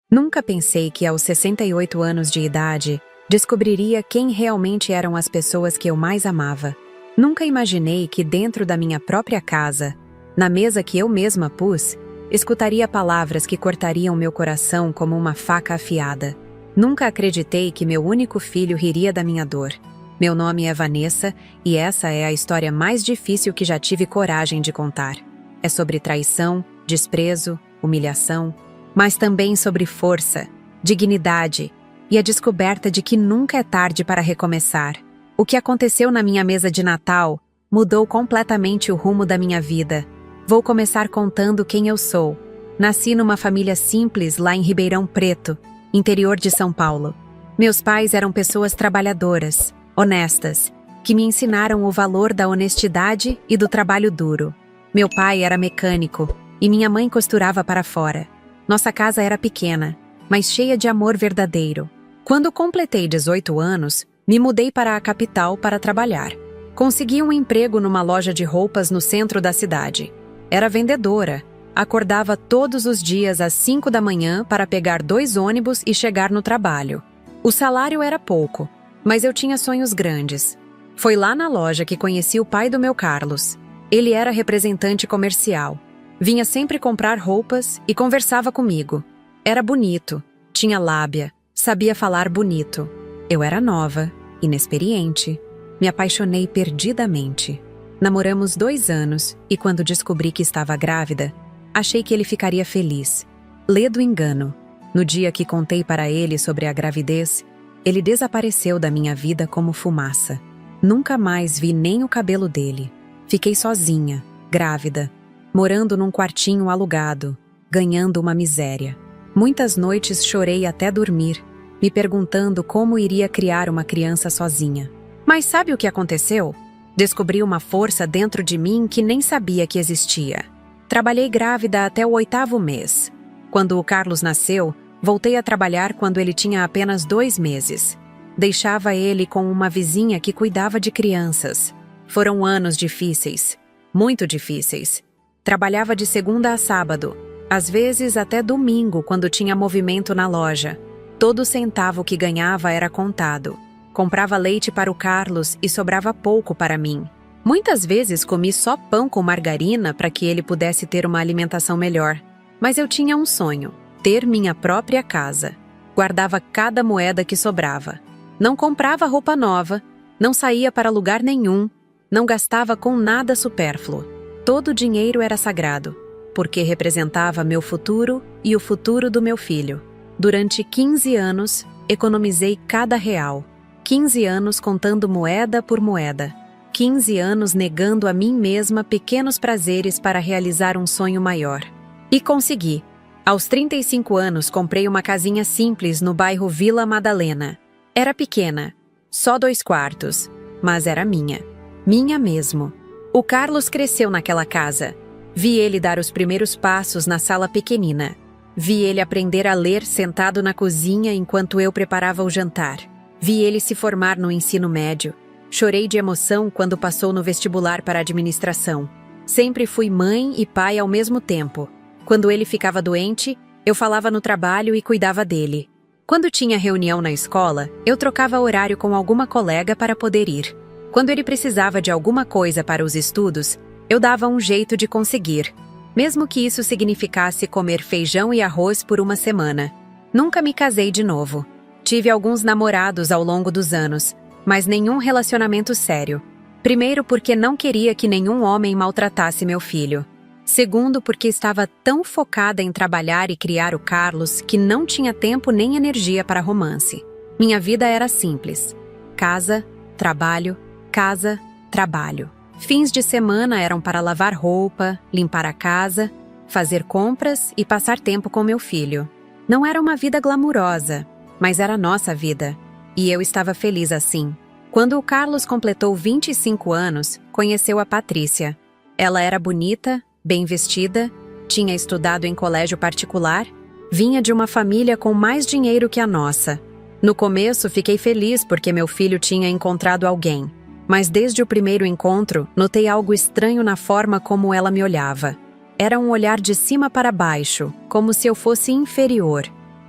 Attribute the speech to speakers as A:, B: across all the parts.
A: Nunca pensei que aos 68 anos de idade descobriria quem realmente eram as pessoas que eu mais amava. Nunca imaginei que dentro da minha própria casa, na mesa que eu mesma pus, escutaria palavras que cortariam meu coração como uma faca afiada. Nunca acreditei que meu único filho riria da minha dor. Meu nome é Vanessa e essa é a história mais difícil que já tive coragem de contar. É sobre traição, desprezo, humilhação, mas também sobre força, dignidade e a descoberta de que nunca é tarde para recomeçar. O que aconteceu na minha mesa de Natal mudou completamente o rumo da minha vida. Vou começar contando quem eu sou. Nasci numa família simples lá em Ribeirão Preto, interior de São Paulo. Meus pais eram pessoas trabalhadoras, honestas, que me ensinaram o valor da honestidade e do trabalho duro. Meu pai era mecânico e minha mãe costurava para fora. Nossa casa era pequena, mas cheia de amor verdadeiro. Quando completei 18 anos, me mudei para a capital para trabalhar. Consegui um emprego numa loja de roupas no centro da cidade. Era vendedora. Acordava todos os dias às 5 da manhã para pegar 2 ônibus e chegar no trabalho. O salário era pouco, mas eu tinha sonhos grandes. Foi lá na loja que conheci o pai do meu Carlos. Ele era representante comercial. Vinha sempre comprar roupas e conversava comigo. Era bonito, tinha lábia, sabia falar bonito. Eu era nova, inexperiente. Me apaixonei perdidamente. Namoramos 2 anos e quando descobri que estava grávida, achei que ele ficaria feliz. Ledo engano. No dia que contei para ele sobre a gravidez, ele desapareceu da minha vida como fumaça. Nunca mais vi nem o cabelo dele. Fiquei sozinha, grávida, morando num quartinho alugado, ganhando uma miséria. Muitas noites chorei até dormir, me perguntando como iria criar uma criança sozinha. Mas sabe o que aconteceu? Descobri uma força dentro de mim que nem sabia que existia. Trabalhei grávida até o 8º mês. Quando o Carlos nasceu, voltei a trabalhar quando ele tinha apenas 2 meses. Deixava ele com uma vizinha que cuidava de crianças. Foram anos difíceis, muito difíceis. Trabalhava de segunda a sábado, às vezes até domingo quando tinha movimento na loja. Todo centavo que ganhava era contado. Comprava leite para o Carlos e sobrava pouco para mim. Muitas vezes comi só pão com margarina para que ele pudesse ter uma alimentação melhor. Mas eu tinha um sonho, ter minha própria casa. Guardava cada moeda que sobrava. Não comprava roupa nova, não saía para lugar nenhum, não gastava com nada supérfluo. Todo o dinheiro era sagrado, porque representava meu futuro e o futuro do meu filho. Durante 15 anos, economizei cada real. 15 anos contando moeda por moeda. 15 anos negando a mim mesma pequenos prazeres para realizar um sonho maior. E consegui. Aos 35 anos, comprei uma casinha simples no bairro Vila Madalena. Era pequena, só 2 quartos, mas era minha. Minha mesmo. O Carlos cresceu naquela casa. Vi ele dar os primeiros passos na sala pequenina. Vi ele aprender a ler sentado na cozinha enquanto eu preparava o jantar. Vi ele se formar no ensino médio. Chorei de emoção quando passou no vestibular para administração. Sempre fui mãe e pai ao mesmo tempo. Quando ele ficava doente, eu falava no trabalho e cuidava dele. Quando tinha reunião na escola, eu trocava horário com alguma colega para poder ir. Quando ele precisava de alguma coisa para os estudos, eu dava um jeito de conseguir, mesmo que isso significasse comer feijão e arroz por uma semana. Nunca me casei de novo. Tive alguns namorados ao longo dos anos, mas nenhum relacionamento sério. Primeiro, porque não queria que nenhum homem maltratasse meu filho. Segundo, porque estava tão focada em trabalhar e criar o Carlos que não tinha tempo nem energia para romance. Minha vida era simples. Casa, trabalho, casa, trabalho. Fins de semana eram para lavar roupa, limpar a casa, fazer compras e passar tempo com meu filho. Não era uma vida glamurosa, mas era a nossa vida. E eu estava feliz assim. Quando o Carlos completou 25 anos, conheceu a Patrícia. Ela era bonita, bem vestida, tinha estudado em colégio particular, vinha de uma família com mais dinheiro que a nossa. No começo, fiquei feliz porque meu filho tinha encontrado alguém. Mas desde o primeiro encontro, notei algo estranho na forma como ela me olhava. Era um olhar de cima para baixo, como se eu fosse inferior.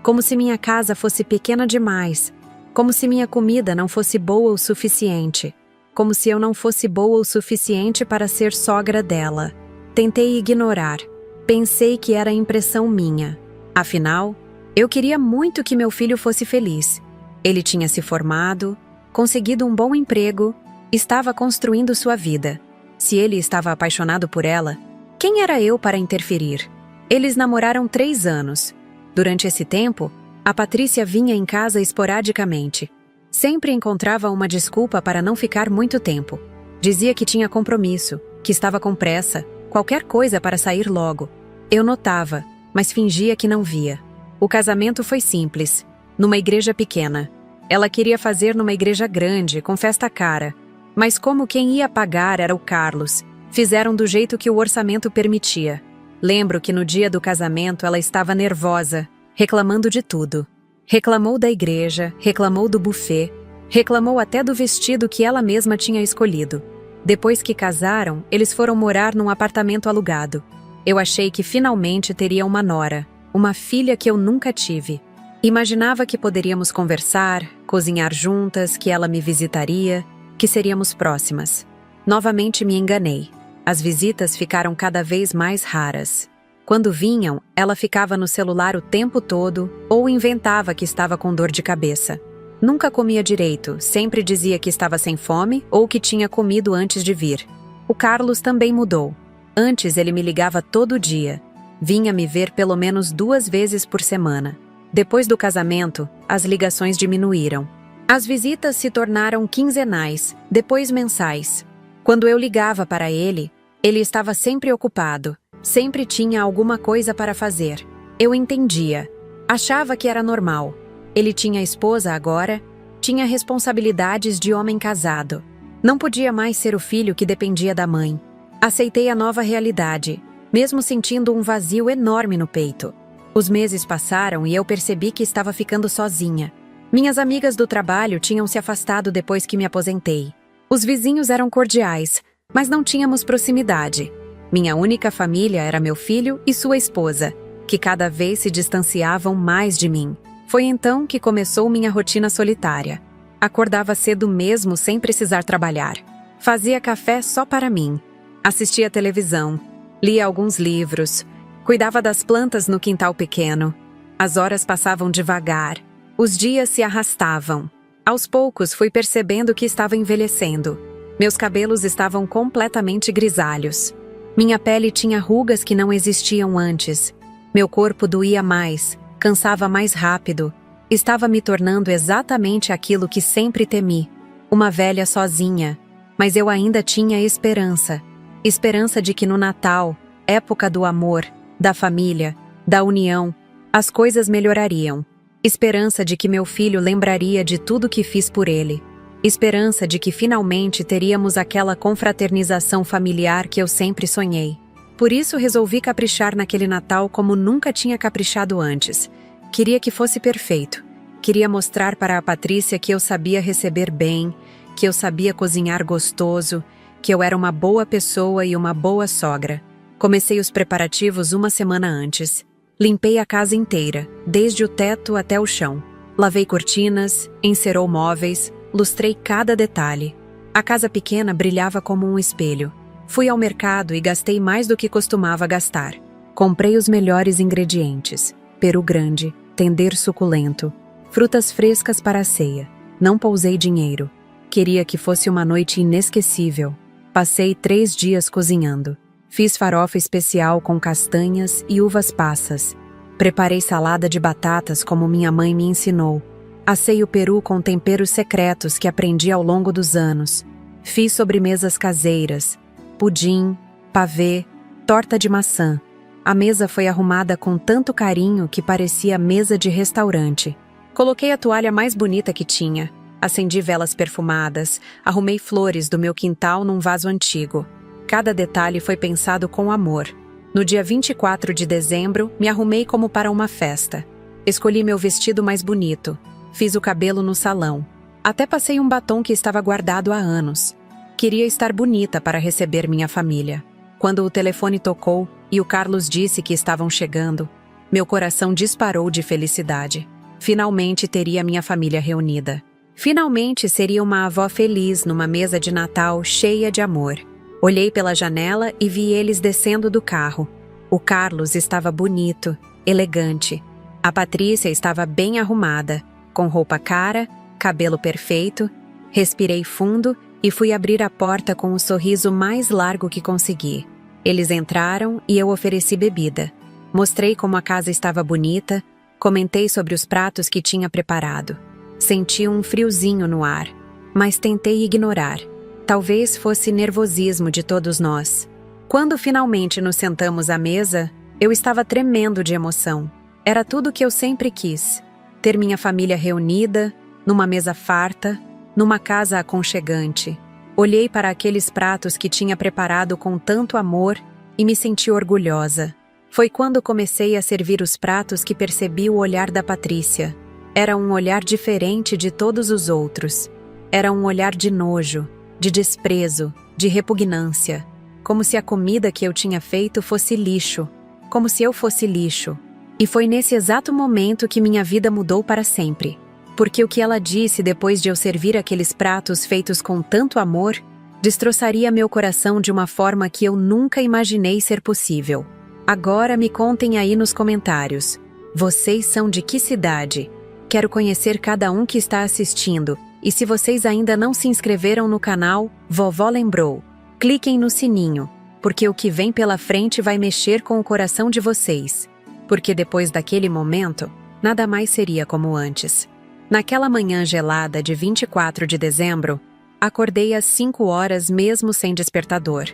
A: como se minha casa fosse pequena demais, como se minha comida não fosse boa o suficiente, como se eu não fosse boa o suficiente para ser sogra dela. Tentei ignorar. Pensei que era impressão minha. Afinal, eu queria muito que meu filho fosse feliz. Ele tinha se formado, conseguido um bom emprego, estava construindo sua vida. Se ele estava apaixonado por ela, quem era eu para interferir? Eles namoraram 3 anos. Durante esse tempo, a Patrícia vinha em casa esporadicamente. Sempre encontrava uma desculpa para não ficar muito tempo. Dizia que tinha compromisso, que estava com pressa, qualquer coisa para sair logo. Eu notava, mas fingia que não via. O casamento foi simples, numa igreja pequena. Ela queria fazer numa igreja grande, com festa cara. Mas como quem ia pagar era o Carlos, fizeram do jeito que o orçamento permitia. Lembro que no dia do casamento ela estava nervosa, reclamando de tudo. Reclamou da igreja, reclamou do buffet, reclamou até do vestido que ela mesma tinha escolhido. Depois que casaram, eles foram morar num apartamento alugado. Eu achei que finalmente teria uma nora, uma filha que eu nunca tive. Imaginava que poderíamos conversar, cozinhar juntas, que ela me visitaria, que seríamos próximas. Novamente me enganei. As visitas ficaram cada vez mais raras. Quando vinham, ela ficava no celular o tempo todo ou inventava que estava com dor de cabeça. Nunca comia direito, sempre dizia que estava sem fome ou que tinha comido antes de vir. O Carlos também mudou. Antes ele me ligava todo dia. Vinha me ver pelo menos 2 vezes por semana. Depois do casamento, as ligações diminuíram. As visitas se tornaram quinzenais, depois mensais. Quando eu ligava para ele, ele estava sempre ocupado. Sempre tinha alguma coisa para fazer. Eu entendia. Achava que era normal. Ele tinha esposa agora, tinha responsabilidades de homem casado. Não podia mais ser o filho que dependia da mãe. Aceitei a nova realidade, mesmo sentindo um vazio enorme no peito. Os meses passaram e eu percebi que estava ficando sozinha. Minhas amigas do trabalho tinham se afastado depois que me aposentei. Os vizinhos eram cordiais, mas não tínhamos proximidade. Minha única família era meu filho e sua esposa, que cada vez se distanciavam mais de mim. Foi então que começou minha rotina solitária. Acordava cedo mesmo sem precisar trabalhar. Fazia café só para mim. Assistia televisão. Lia alguns livros. Cuidava das plantas no quintal pequeno. As horas passavam devagar. Os dias se arrastavam. Aos poucos fui percebendo que estava envelhecendo. Meus cabelos estavam completamente grisalhos. Minha pele tinha rugas que não existiam antes. Meu corpo doía mais, cansava mais rápido. Estava me tornando exatamente aquilo que sempre temi. Uma velha sozinha. Mas eu ainda tinha esperança. Esperança de que no Natal, época do amor, da família, da união, as coisas melhorariam. Esperança de que meu filho lembraria de tudo que fiz por ele. Esperança de que finalmente teríamos aquela confraternização familiar que eu sempre sonhei. Por isso resolvi caprichar naquele Natal como nunca tinha caprichado antes. Queria que fosse perfeito. Queria mostrar para a Patrícia que eu sabia receber bem, que eu sabia cozinhar gostoso, que eu era uma boa pessoa e uma boa sogra. Comecei os preparativos uma semana antes. Limpei a casa inteira, desde o teto até o chão. Lavei cortinas, encerou móveis, lustrei cada detalhe. A casa pequena brilhava como um espelho. Fui ao mercado e gastei mais do que costumava gastar. Comprei os melhores ingredientes: peru grande, tender suculento, frutas frescas para a ceia. Não pousei dinheiro. Queria que fosse uma noite inesquecível. Passei 3 dias cozinhando. Fiz farofa especial com castanhas e uvas passas. Preparei salada de batatas como minha mãe me ensinou. Assei o peru com temperos secretos que aprendi ao longo dos anos. Fiz sobremesas caseiras, pudim, pavê, torta de maçã. A mesa foi arrumada com tanto carinho que parecia mesa de restaurante. Coloquei a toalha mais bonita que tinha. Acendi velas perfumadas, arrumei flores do meu quintal num vaso antigo. Cada detalhe foi pensado com amor. No dia 24 de dezembro, me arrumei como para uma festa. Escolhi meu vestido mais bonito. Fiz o cabelo no salão. Até passei um batom que estava guardado há anos. Queria estar bonita para receber minha família. Quando o telefone tocou e o Carlos disse que estavam chegando, Meu coração disparou de felicidade. Finalmente teria minha família reunida. Finalmente seria uma avó feliz numa mesa de Natal cheia de amor. Olhei pela janela e vi eles descendo do carro. O Carlos estava bonito, elegante. A Patrícia estava bem arrumada, com roupa cara, cabelo perfeito. Respirei fundo e fui abrir a porta com o sorriso mais largo que consegui. Eles entraram e eu ofereci bebida. Mostrei como a casa estava bonita, comentei sobre os pratos que tinha preparado. Senti um friozinho no ar, mas tentei ignorar. Talvez fosse nervosismo de todos nós. Quando finalmente nos sentamos à mesa, eu estava tremendo de emoção. Era tudo o que eu sempre quis. Ter minha família reunida, numa mesa farta, numa casa aconchegante. Olhei para aqueles pratos que tinha preparado com tanto amor e me senti orgulhosa. Foi quando comecei a servir os pratos que percebi o olhar da Patrícia. Era um olhar diferente de todos os outros. Era um olhar de nojo, de desprezo, de repugnância. Como se a comida que eu tinha feito fosse lixo. Como se eu fosse lixo. E foi nesse exato momento que minha vida mudou para sempre. Porque o que ela disse depois de eu servir aqueles pratos feitos com tanto amor, destroçaria meu coração de uma forma que eu nunca imaginei ser possível. Agora me contem aí nos comentários. Vocês são de que cidade? Quero conhecer cada um que está assistindo. E se vocês ainda não se inscreveram no canal, Vovó Lembrou. Cliquem no sininho, porque o que vem pela frente vai mexer com o coração de vocês. Porque depois daquele momento, nada mais seria como antes. Naquela manhã gelada de 24 de dezembro, acordei às 5 horas mesmo sem despertador.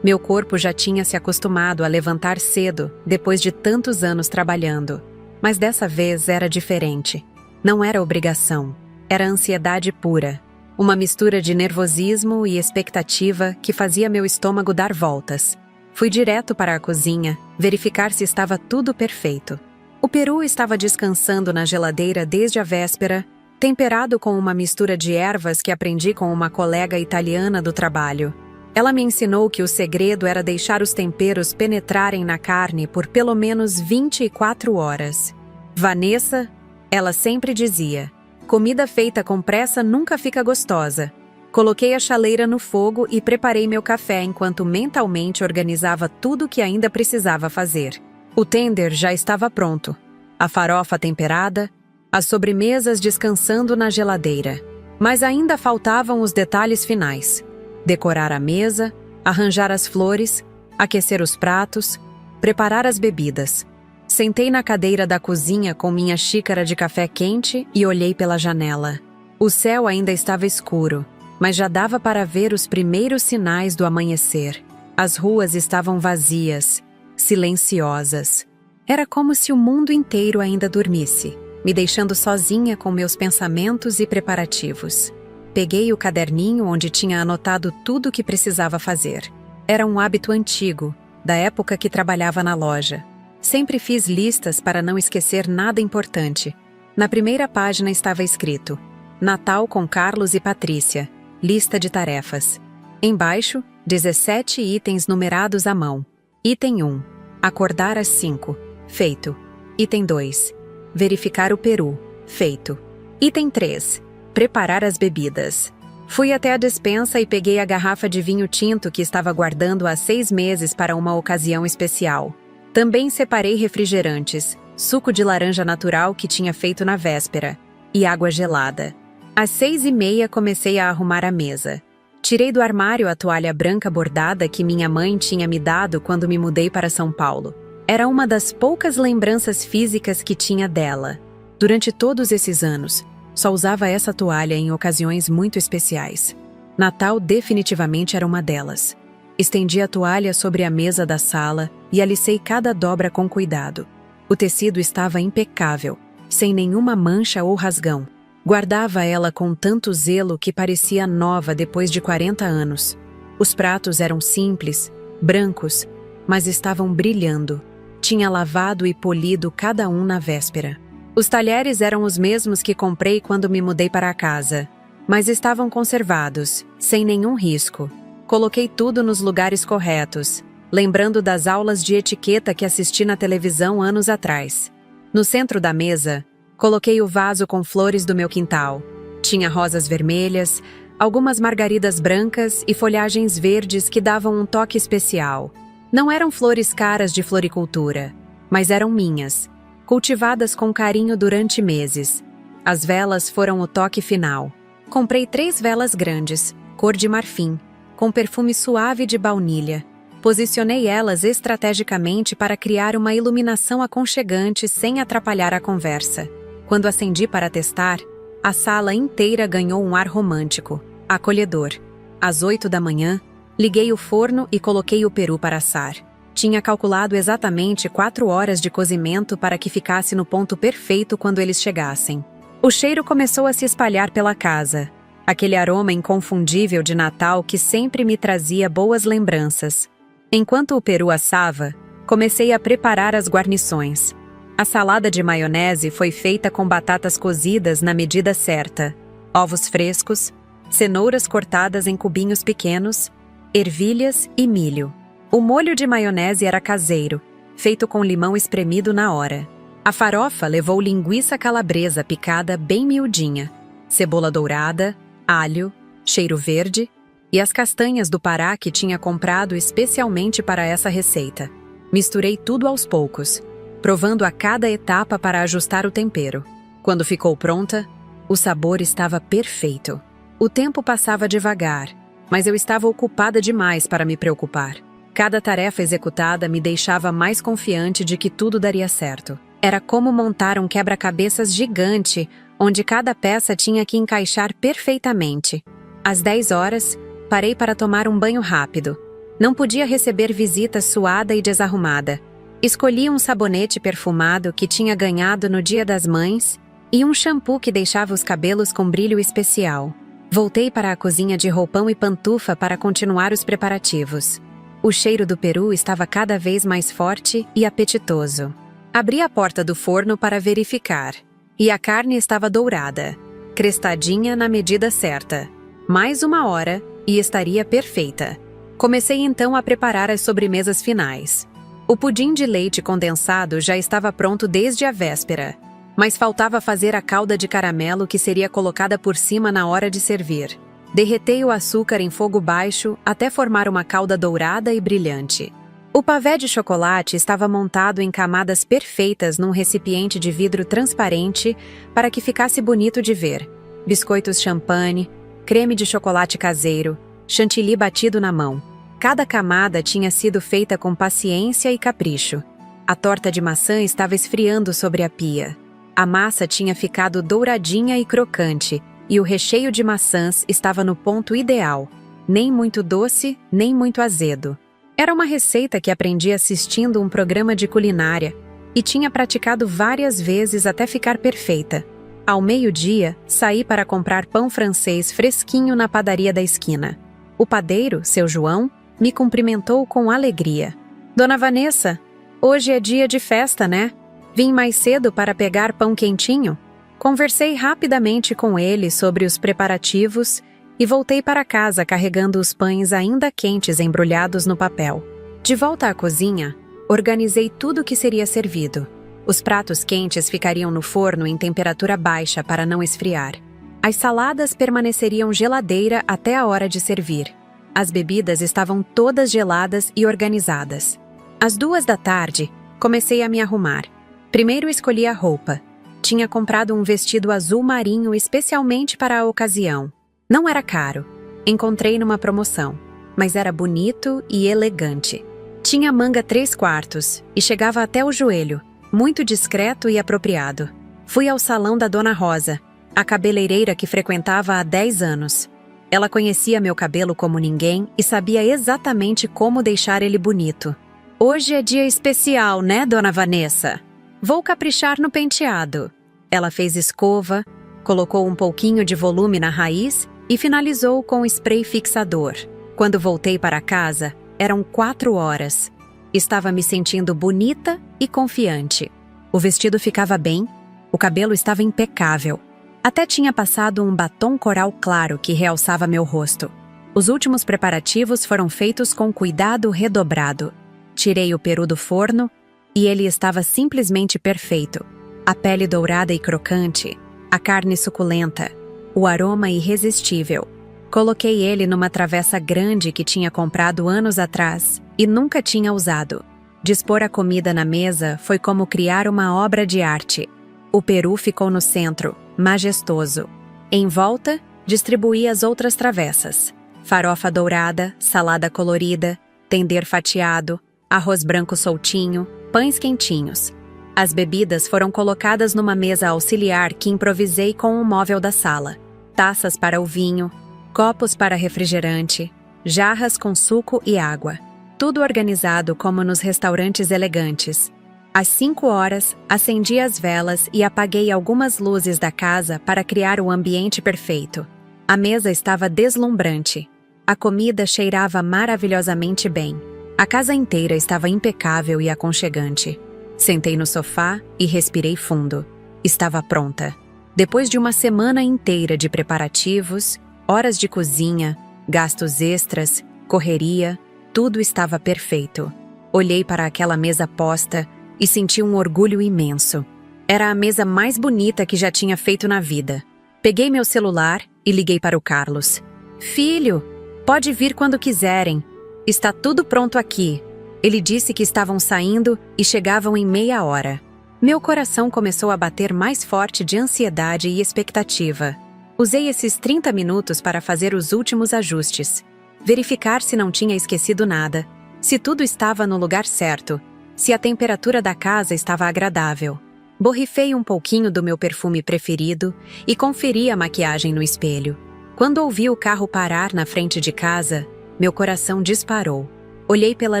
A: Meu corpo já tinha se acostumado a levantar cedo, depois de tantos anos trabalhando. Mas dessa vez era diferente. Não era obrigação, era ansiedade pura. Uma mistura de nervosismo e expectativa que fazia meu estômago dar voltas. Fui direto para a cozinha, verificar se estava tudo perfeito. O peru estava descansando na geladeira desde a véspera, temperado com uma mistura de ervas que aprendi com uma colega italiana do trabalho. Ela me ensinou que o segredo era deixar os temperos penetrarem na carne por pelo menos 24 horas. Vanessa, ela sempre dizia, comida feita com pressa nunca fica gostosa. Coloquei a chaleira no fogo e preparei meu café enquanto mentalmente organizava tudo o que ainda precisava fazer. O tender já estava pronto, a farofa temperada, as sobremesas descansando na geladeira. Mas ainda faltavam os detalhes finais. Decorar a mesa, arranjar as flores, aquecer os pratos, preparar as bebidas. Sentei na cadeira da cozinha com minha xícara de café quente e olhei pela janela. O céu ainda estava escuro, mas já dava para ver os primeiros sinais do amanhecer. As ruas estavam vazias, silenciosas. Era como se o mundo inteiro ainda dormisse, me deixando sozinha com meus pensamentos e preparativos. Peguei o caderninho onde tinha anotado tudo o que precisava fazer. Era um hábito antigo, da época que trabalhava na loja. Sempre fiz listas para não esquecer nada importante. Na primeira página estava escrito: Natal com Carlos e Patrícia, lista de tarefas. Embaixo, 17 itens numerados à mão. Item 1. Acordar às 5. Feito. Item 2. Verificar o peru. Feito. Item 3. Preparar as bebidas. Fui até a despensa e peguei a garrafa de vinho tinto que estava guardando há 6 meses para uma ocasião especial. Também separei refrigerantes, suco de laranja natural que tinha feito na véspera, e água gelada. Às 6:30 comecei a arrumar a mesa. Tirei do armário a toalha branca bordada que minha mãe tinha me dado quando me mudei para São Paulo. Era uma das poucas lembranças físicas que tinha dela. Durante todos esses anos, só usava essa toalha em ocasiões muito especiais. Natal definitivamente era uma delas. Estendi a toalha sobre a mesa da sala e alicei cada dobra com cuidado. O tecido estava impecável, sem nenhuma mancha ou rasgão. Guardava ela com tanto zelo que parecia nova depois de 40 anos. Os pratos eram simples, brancos, mas estavam brilhando. Tinha lavado e polido cada um na véspera. Os talheres eram os mesmos que comprei quando me mudei para a casa, mas estavam conservados, sem nenhum risco. Coloquei tudo nos lugares corretos. lembrando das aulas de etiqueta que assisti na televisão anos atrás. No centro da mesa, coloquei o vaso com flores do meu quintal. Tinha rosas vermelhas, algumas margaridas brancas e folhagens verdes que davam um toque especial. Não eram flores caras de floricultura, mas eram minhas, cultivadas com carinho durante meses. As velas foram o toque final. Comprei 3 velas grandes, cor de marfim, com perfume suave de baunilha. Posicionei elas estrategicamente para criar uma iluminação aconchegante sem atrapalhar a conversa. Quando acendi para testar, a sala inteira ganhou um ar romântico, acolhedor. Às 8 da manhã, liguei o forno e coloquei o peru para assar. Tinha calculado exatamente 4 horas de cozimento para que ficasse no ponto perfeito quando eles chegassem. O cheiro começou a se espalhar pela casa. Aquele aroma inconfundível de Natal que sempre me trazia boas lembranças. Enquanto o peru assava, comecei a preparar as guarnições. A salada de maionese foi feita com batatas cozidas na medida certa, ovos frescos, cenouras cortadas em cubinhos pequenos, ervilhas e milho. O molho de maionese era caseiro, feito com limão espremido na hora. A farofa levou linguiça calabresa picada bem miudinha, cebola dourada, alho, cheiro verde e as castanhas do Pará que tinha comprado especialmente para essa receita. Misturei tudo aos poucos, provando a cada etapa para ajustar o tempero. Quando ficou pronta, o sabor estava perfeito. O tempo passava devagar, mas eu estava ocupada demais para me preocupar. Cada tarefa executada me deixava mais confiante de que tudo daria certo. Era como montar um quebra-cabeças gigante, onde cada peça tinha que encaixar perfeitamente. Às 10 horas, parei para tomar um banho rápido. Não podia receber visita suada e desarrumada. Escolhi um sabonete perfumado que tinha ganhado no Dia das Mães e um shampoo que deixava os cabelos com brilho especial. Voltei para a cozinha de roupão e pantufa para continuar os preparativos. O cheiro do peru estava cada vez mais forte e apetitoso. Abri a porta do forno para verificar, e a carne estava dourada, crestadinha na medida certa. Mais 1 hora e estaria perfeita. Comecei então a preparar as sobremesas finais. O pudim de leite condensado já estava pronto desde a véspera, mas faltava fazer a calda de caramelo que seria colocada por cima na hora de servir. Derretei o açúcar em fogo baixo até formar uma calda dourada e brilhante. O pavé de chocolate estava montado em camadas perfeitas num recipiente de vidro transparente para que ficasse bonito de ver. Biscoitos champanhe, creme de chocolate caseiro, chantilly batido na mão. Cada camada tinha sido feita com paciência e capricho. A torta de maçã estava esfriando sobre a pia. A massa tinha ficado douradinha e crocante, e o recheio de maçãs estava no ponto ideal, nem muito doce, nem muito azedo. Era uma receita que aprendi assistindo um programa de culinária e tinha praticado várias vezes até ficar perfeita. Ao meio-dia, saí para comprar pão francês fresquinho na padaria da esquina. O padeiro, seu João, me cumprimentou com alegria. Dona Vanessa, hoje é dia de festa, né? Vim mais cedo para pegar pão quentinho? Conversei rapidamente com ele sobre os preparativos e voltei para casa carregando os pães ainda quentes embrulhados no papel. De volta à cozinha, organizei tudo o que seria servido. Os pratos quentes ficariam no forno em temperatura baixa para não esfriar. As saladas permaneceriam geladeira até a hora de servir. As bebidas estavam todas geladas e organizadas. Às 2 da tarde, comecei a me arrumar. Primeiro escolhi a roupa. Tinha comprado um vestido azul marinho especialmente para a ocasião. Não era caro. Encontrei numa promoção, mas era bonito e elegante. Tinha manga 3/4 e chegava até o joelho, muito discreto e apropriado. Fui ao salão da Dona Rosa, a cabeleireira que frequentava há 10 anos. Ela conhecia meu cabelo como ninguém e sabia exatamente como deixar ele bonito. Hoje é dia especial, né, Dona Vanessa? Vou caprichar no penteado. Ela fez escova, colocou um pouquinho de volume na raiz e finalizou com spray fixador. Quando voltei para casa, eram 4 horas. Estava me sentindo bonita e confiante. O vestido ficava bem, o cabelo estava impecável. Até tinha passado um batom coral claro que realçava meu rosto. Os últimos preparativos foram feitos com cuidado redobrado. Tirei o peru do forno e ele estava simplesmente perfeito. A pele dourada e crocante, a carne suculenta, o aroma irresistível. Coloquei ele numa travessa grande que tinha comprado anos atrás e nunca tinha usado. Dispor a comida na mesa foi como criar uma obra de arte. O peru ficou no centro, majestoso. Em volta, distribuí as outras travessas. Farofa dourada, salada colorida, tender fatiado, arroz branco soltinho, pães quentinhos. As bebidas foram colocadas numa mesa auxiliar que improvisei com um móvel da sala. Taças para o vinho, copos para refrigerante, jarras com suco e água. Tudo organizado como nos restaurantes elegantes. Às 5 horas, acendi as velas e apaguei algumas luzes da casa para criar o ambiente perfeito. A mesa estava deslumbrante. A comida cheirava maravilhosamente bem. A casa inteira estava impecável e aconchegante. Sentei no sofá e respirei fundo. Estava pronta. Depois de uma semana inteira de preparativos, horas de cozinha, gastos extras, correria, tudo estava perfeito. Olhei para aquela mesa posta e senti um orgulho imenso. Era a mesa mais bonita que já tinha feito na vida. Peguei meu celular e liguei para o Carlos. "Filho, pode vir quando quiserem. Está tudo pronto aqui." Ele disse que estavam saindo e chegavam em meia hora. Meu coração começou a bater mais forte de ansiedade e expectativa. Usei esses 30 minutos para fazer os últimos ajustes. Verificar se não tinha esquecido nada, se tudo estava no lugar certo, se a temperatura da casa estava agradável. Borrifei um pouquinho do meu perfume preferido e conferi a maquiagem no espelho. Quando ouvi o carro parar na frente de casa, meu coração disparou. Olhei pela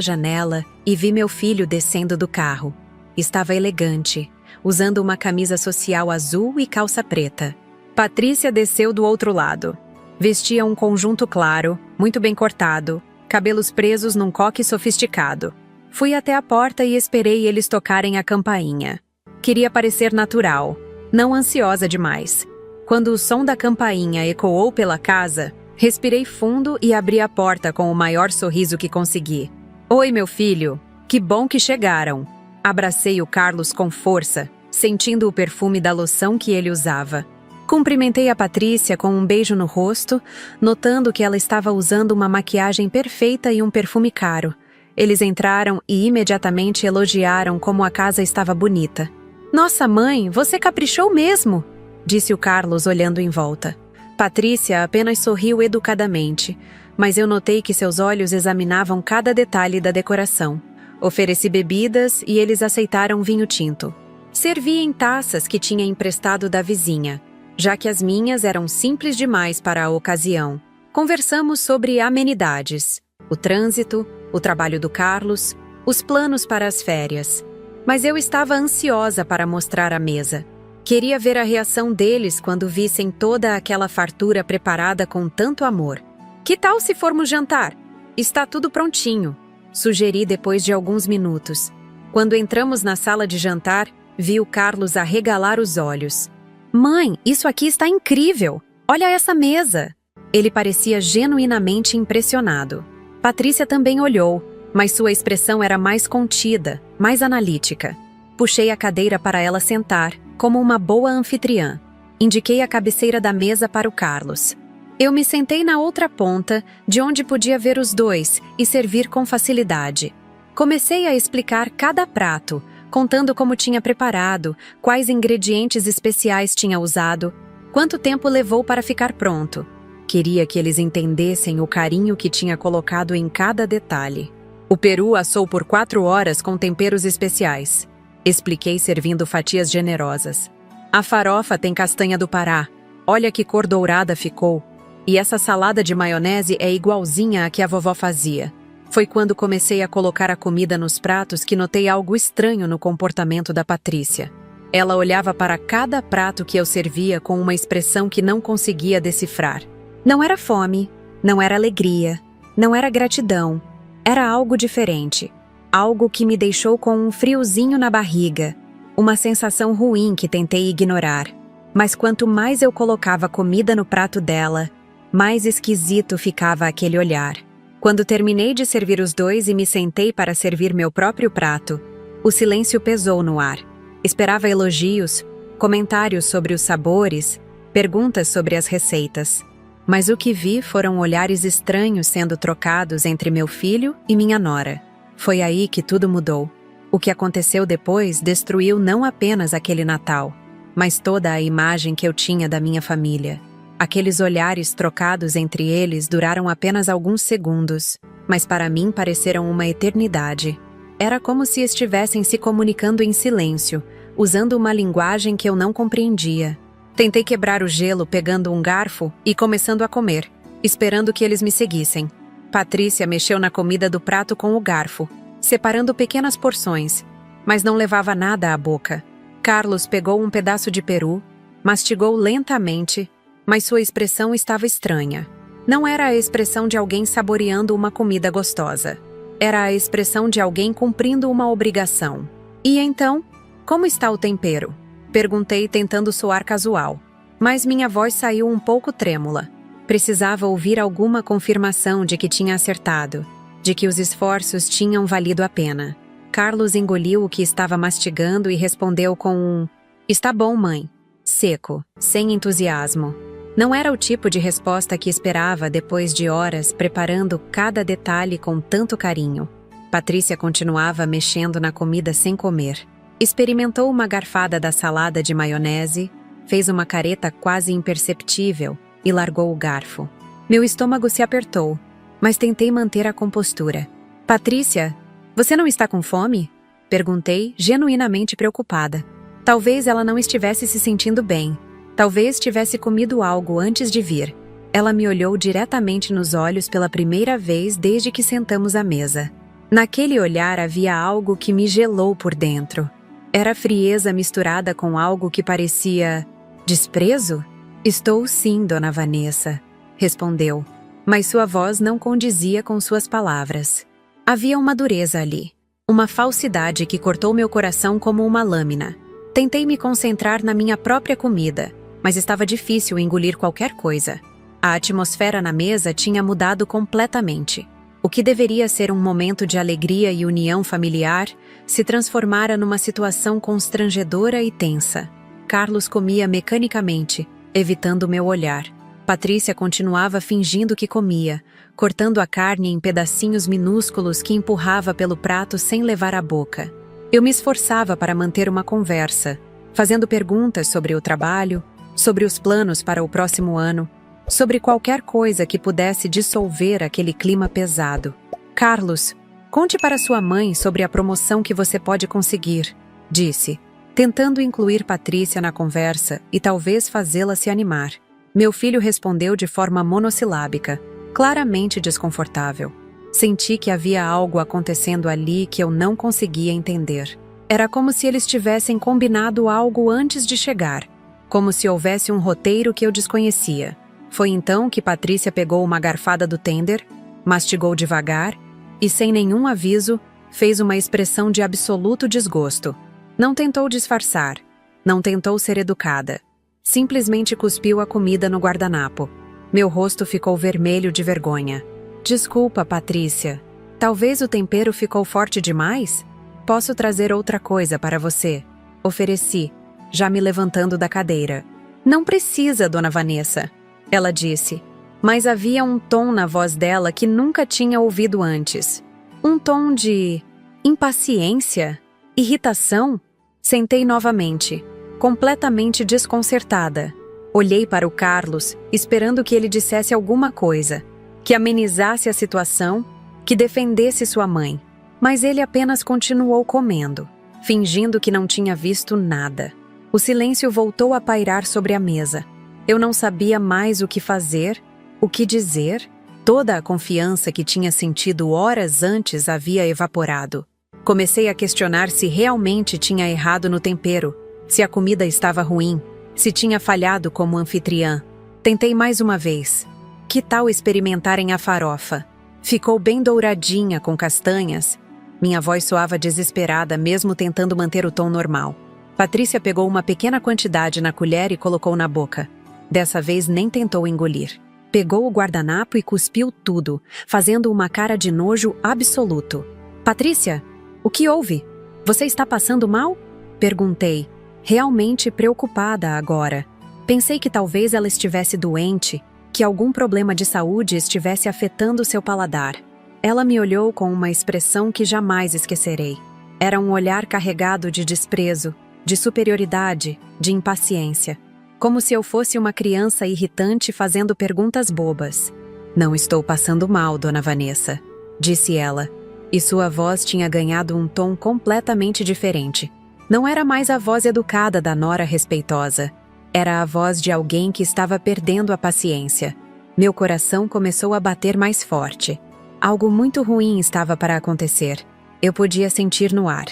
A: janela e vi meu filho descendo do carro. Estava elegante, usando uma camisa social azul e calça preta. Patrícia desceu do outro lado. Vestia um conjunto claro, muito bem cortado, cabelos presos num coque sofisticado. Fui até a porta e esperei eles tocarem a campainha. Queria parecer natural, não ansiosa demais. Quando o som da campainha ecoou pela casa, respirei fundo e abri a porta com o maior sorriso que consegui. "Oi, meu filho, que bom que chegaram." Abracei o Carlos com força, sentindo o perfume da loção que ele usava. Cumprimentei a Patrícia com um beijo no rosto, notando que ela estava usando uma maquiagem perfeita e um perfume caro. Eles entraram e imediatamente elogiaram como a casa estava bonita. "Nossa, mãe, você caprichou mesmo!" disse o Carlos olhando em volta. Patrícia apenas sorriu educadamente, mas eu notei que seus olhos examinavam cada detalhe da decoração. Ofereci bebidas e eles aceitaram vinho tinto. Servi em taças que tinha emprestado da vizinha, já que as minhas eram simples demais para a ocasião. Conversamos sobre amenidades, o trânsito, o trabalho do Carlos, os planos para as férias. Mas eu estava ansiosa para mostrar a mesa. Queria ver a reação deles quando vissem toda aquela fartura preparada com tanto amor. "Que tal se formos jantar? Está tudo prontinho", sugeri depois de alguns minutos. Quando entramos na sala de jantar, vi o Carlos arregalar os olhos. "Mãe, isso aqui está incrível! Olha essa mesa!" Ele parecia genuinamente impressionado. Patrícia também olhou, mas sua expressão era mais contida, mais analítica. Puxei a cadeira para ela sentar, como uma boa anfitriã. Indiquei a cabeceira da mesa para o Carlos. Eu me sentei na outra ponta, de onde podia ver os dois e servir com facilidade. Comecei a explicar cada prato, contando como tinha preparado, quais ingredientes especiais tinha usado, quanto tempo levou para ficar pronto. Queria que eles entendessem o carinho que tinha colocado em cada detalhe. "O peru assou por 4 horas com temperos especiais", expliquei servindo fatias generosas. "A farofa tem castanha do Pará. Olha que cor dourada ficou. E essa salada de maionese é igualzinha à que a vovó fazia." Foi quando comecei a colocar a comida nos pratos que notei algo estranho no comportamento da Patrícia. Ela olhava para cada prato que eu servia com uma expressão que não conseguia decifrar. Não era fome, não era alegria, não era gratidão. Era algo diferente. Algo que me deixou com um friozinho na barriga. Uma sensação ruim que tentei ignorar. Mas quanto mais eu colocava comida no prato dela, mais esquisito ficava aquele olhar. Quando terminei de servir os dois e me sentei para servir meu próprio prato, o silêncio pesou no ar. Esperava elogios, comentários sobre os sabores, perguntas sobre as receitas. Mas o que vi foram olhares estranhos sendo trocados entre meu filho e minha nora. Foi aí que tudo mudou. O que aconteceu depois destruiu não apenas aquele Natal, mas toda a imagem que eu tinha da minha família. Aqueles olhares trocados entre eles duraram apenas alguns segundos, mas para mim pareceram uma eternidade. Era como se estivessem se comunicando em silêncio, usando uma linguagem que eu não compreendia. Tentei quebrar o gelo pegando um garfo e começando a comer, esperando que eles me seguissem. Patrícia mexeu na comida do prato com o garfo, separando pequenas porções, mas não levava nada à boca. Carlos pegou um pedaço de peru, mastigou lentamente, mas sua expressão estava estranha. Não era a expressão de alguém saboreando uma comida gostosa. Era a expressão de alguém cumprindo uma obrigação. E então, como está o tempero? Perguntei tentando soar casual, mas minha voz saiu um pouco trêmula. Precisava ouvir alguma confirmação de que tinha acertado, de que os esforços tinham valido a pena. Carlos engoliu o que estava mastigando e respondeu com um "Está bom, mãe", seco, sem entusiasmo. Não era o tipo de resposta que esperava depois de horas preparando cada detalhe com tanto carinho. Patrícia continuava mexendo na comida sem comer. Experimentou uma garfada da salada de maionese, fez uma careta quase imperceptível e largou o garfo. Meu estômago se apertou, mas tentei manter a compostura. "Patrícia, você não está com fome?" Perguntei, genuinamente preocupada. Talvez ela não estivesse se sentindo bem. Talvez tivesse comido algo antes de vir. Ela me olhou diretamente nos olhos pela primeira vez desde que sentamos à mesa. Naquele olhar havia algo que me gelou por dentro. Era frieza misturada com algo que parecia desprezo? "Estou sim, Dona Vanessa", respondeu, mas sua voz não condizia com suas palavras. Havia uma dureza ali, uma falsidade que cortou meu coração como uma lâmina. Tentei me concentrar na minha própria comida, mas estava difícil engolir qualquer coisa. A atmosfera na mesa tinha mudado completamente. O que deveria ser um momento de alegria e união familiar se transformara numa situação constrangedora e tensa. Carlos comia mecanicamente, evitando meu olhar. Patrícia continuava fingindo que comia, cortando a carne em pedacinhos minúsculos que empurrava pelo prato sem levar à boca. Eu me esforçava para manter uma conversa, fazendo perguntas sobre o trabalho, sobre os planos para o próximo ano, sobre qualquer coisa que pudesse dissolver aquele clima pesado. "Carlos, conte para sua mãe sobre a promoção que você pode conseguir", disse, tentando incluir Patrícia na conversa e talvez fazê-la se animar. Meu filho respondeu de forma monossilábica, claramente desconfortável. Senti que havia algo acontecendo ali que eu não conseguia entender. Era como se eles tivessem combinado algo antes de chegar, como se houvesse um roteiro que eu desconhecia. Foi então que Patrícia pegou uma garfada do tender, mastigou devagar e, sem nenhum aviso, fez uma expressão de absoluto desgosto. Não tentou disfarçar, não tentou ser educada. Simplesmente cuspiu a comida no guardanapo. Meu rosto ficou vermelho de vergonha. "Desculpa, Patrícia. Talvez o tempero ficou forte demais? Posso trazer outra coisa para você?" Ofereci, já me levantando da cadeira. "Não precisa, Dona Vanessa", ela disse, mas havia um tom na voz dela que nunca tinha ouvido antes. Um tom de impaciência, irritação. Sentei novamente, completamente desconcertada. Olhei para o Carlos, esperando que ele dissesse alguma coisa, que amenizasse a situação, que defendesse sua mãe. Mas ele apenas continuou comendo, fingindo que não tinha visto nada. O silêncio voltou a pairar sobre a mesa. Eu não sabia mais o que fazer, o que dizer. Toda a confiança que tinha sentido horas antes havia evaporado. Comecei a questionar se realmente tinha errado no tempero, se a comida estava ruim, se tinha falhado como anfitriã. Tentei mais uma vez. Que tal experimentarem a farofa? Ficou bem douradinha com castanhas. Minha voz soava desesperada, mesmo tentando manter o tom normal. Patrícia pegou uma pequena quantidade na colher e colocou na boca. Dessa vez nem tentou engolir. Pegou o guardanapo e cuspiu tudo, fazendo uma cara de nojo absoluto. Patrícia, o que houve? Você está passando mal? Perguntei, realmente preocupada agora. Pensei que talvez ela estivesse doente, que algum problema de saúde estivesse afetando seu paladar. Ela me olhou com uma expressão que jamais esquecerei. Era um olhar carregado de desprezo, de superioridade, de impaciência. Como se eu fosse uma criança irritante fazendo perguntas bobas. Não estou passando mal, Dona Vanessa, disse ela, e sua voz tinha ganhado um tom completamente diferente. Não era mais a voz educada da nora respeitosa. Era a voz de alguém que estava perdendo a paciência. Meu coração começou a bater mais forte. Algo muito ruim estava para acontecer. Eu podia sentir no ar.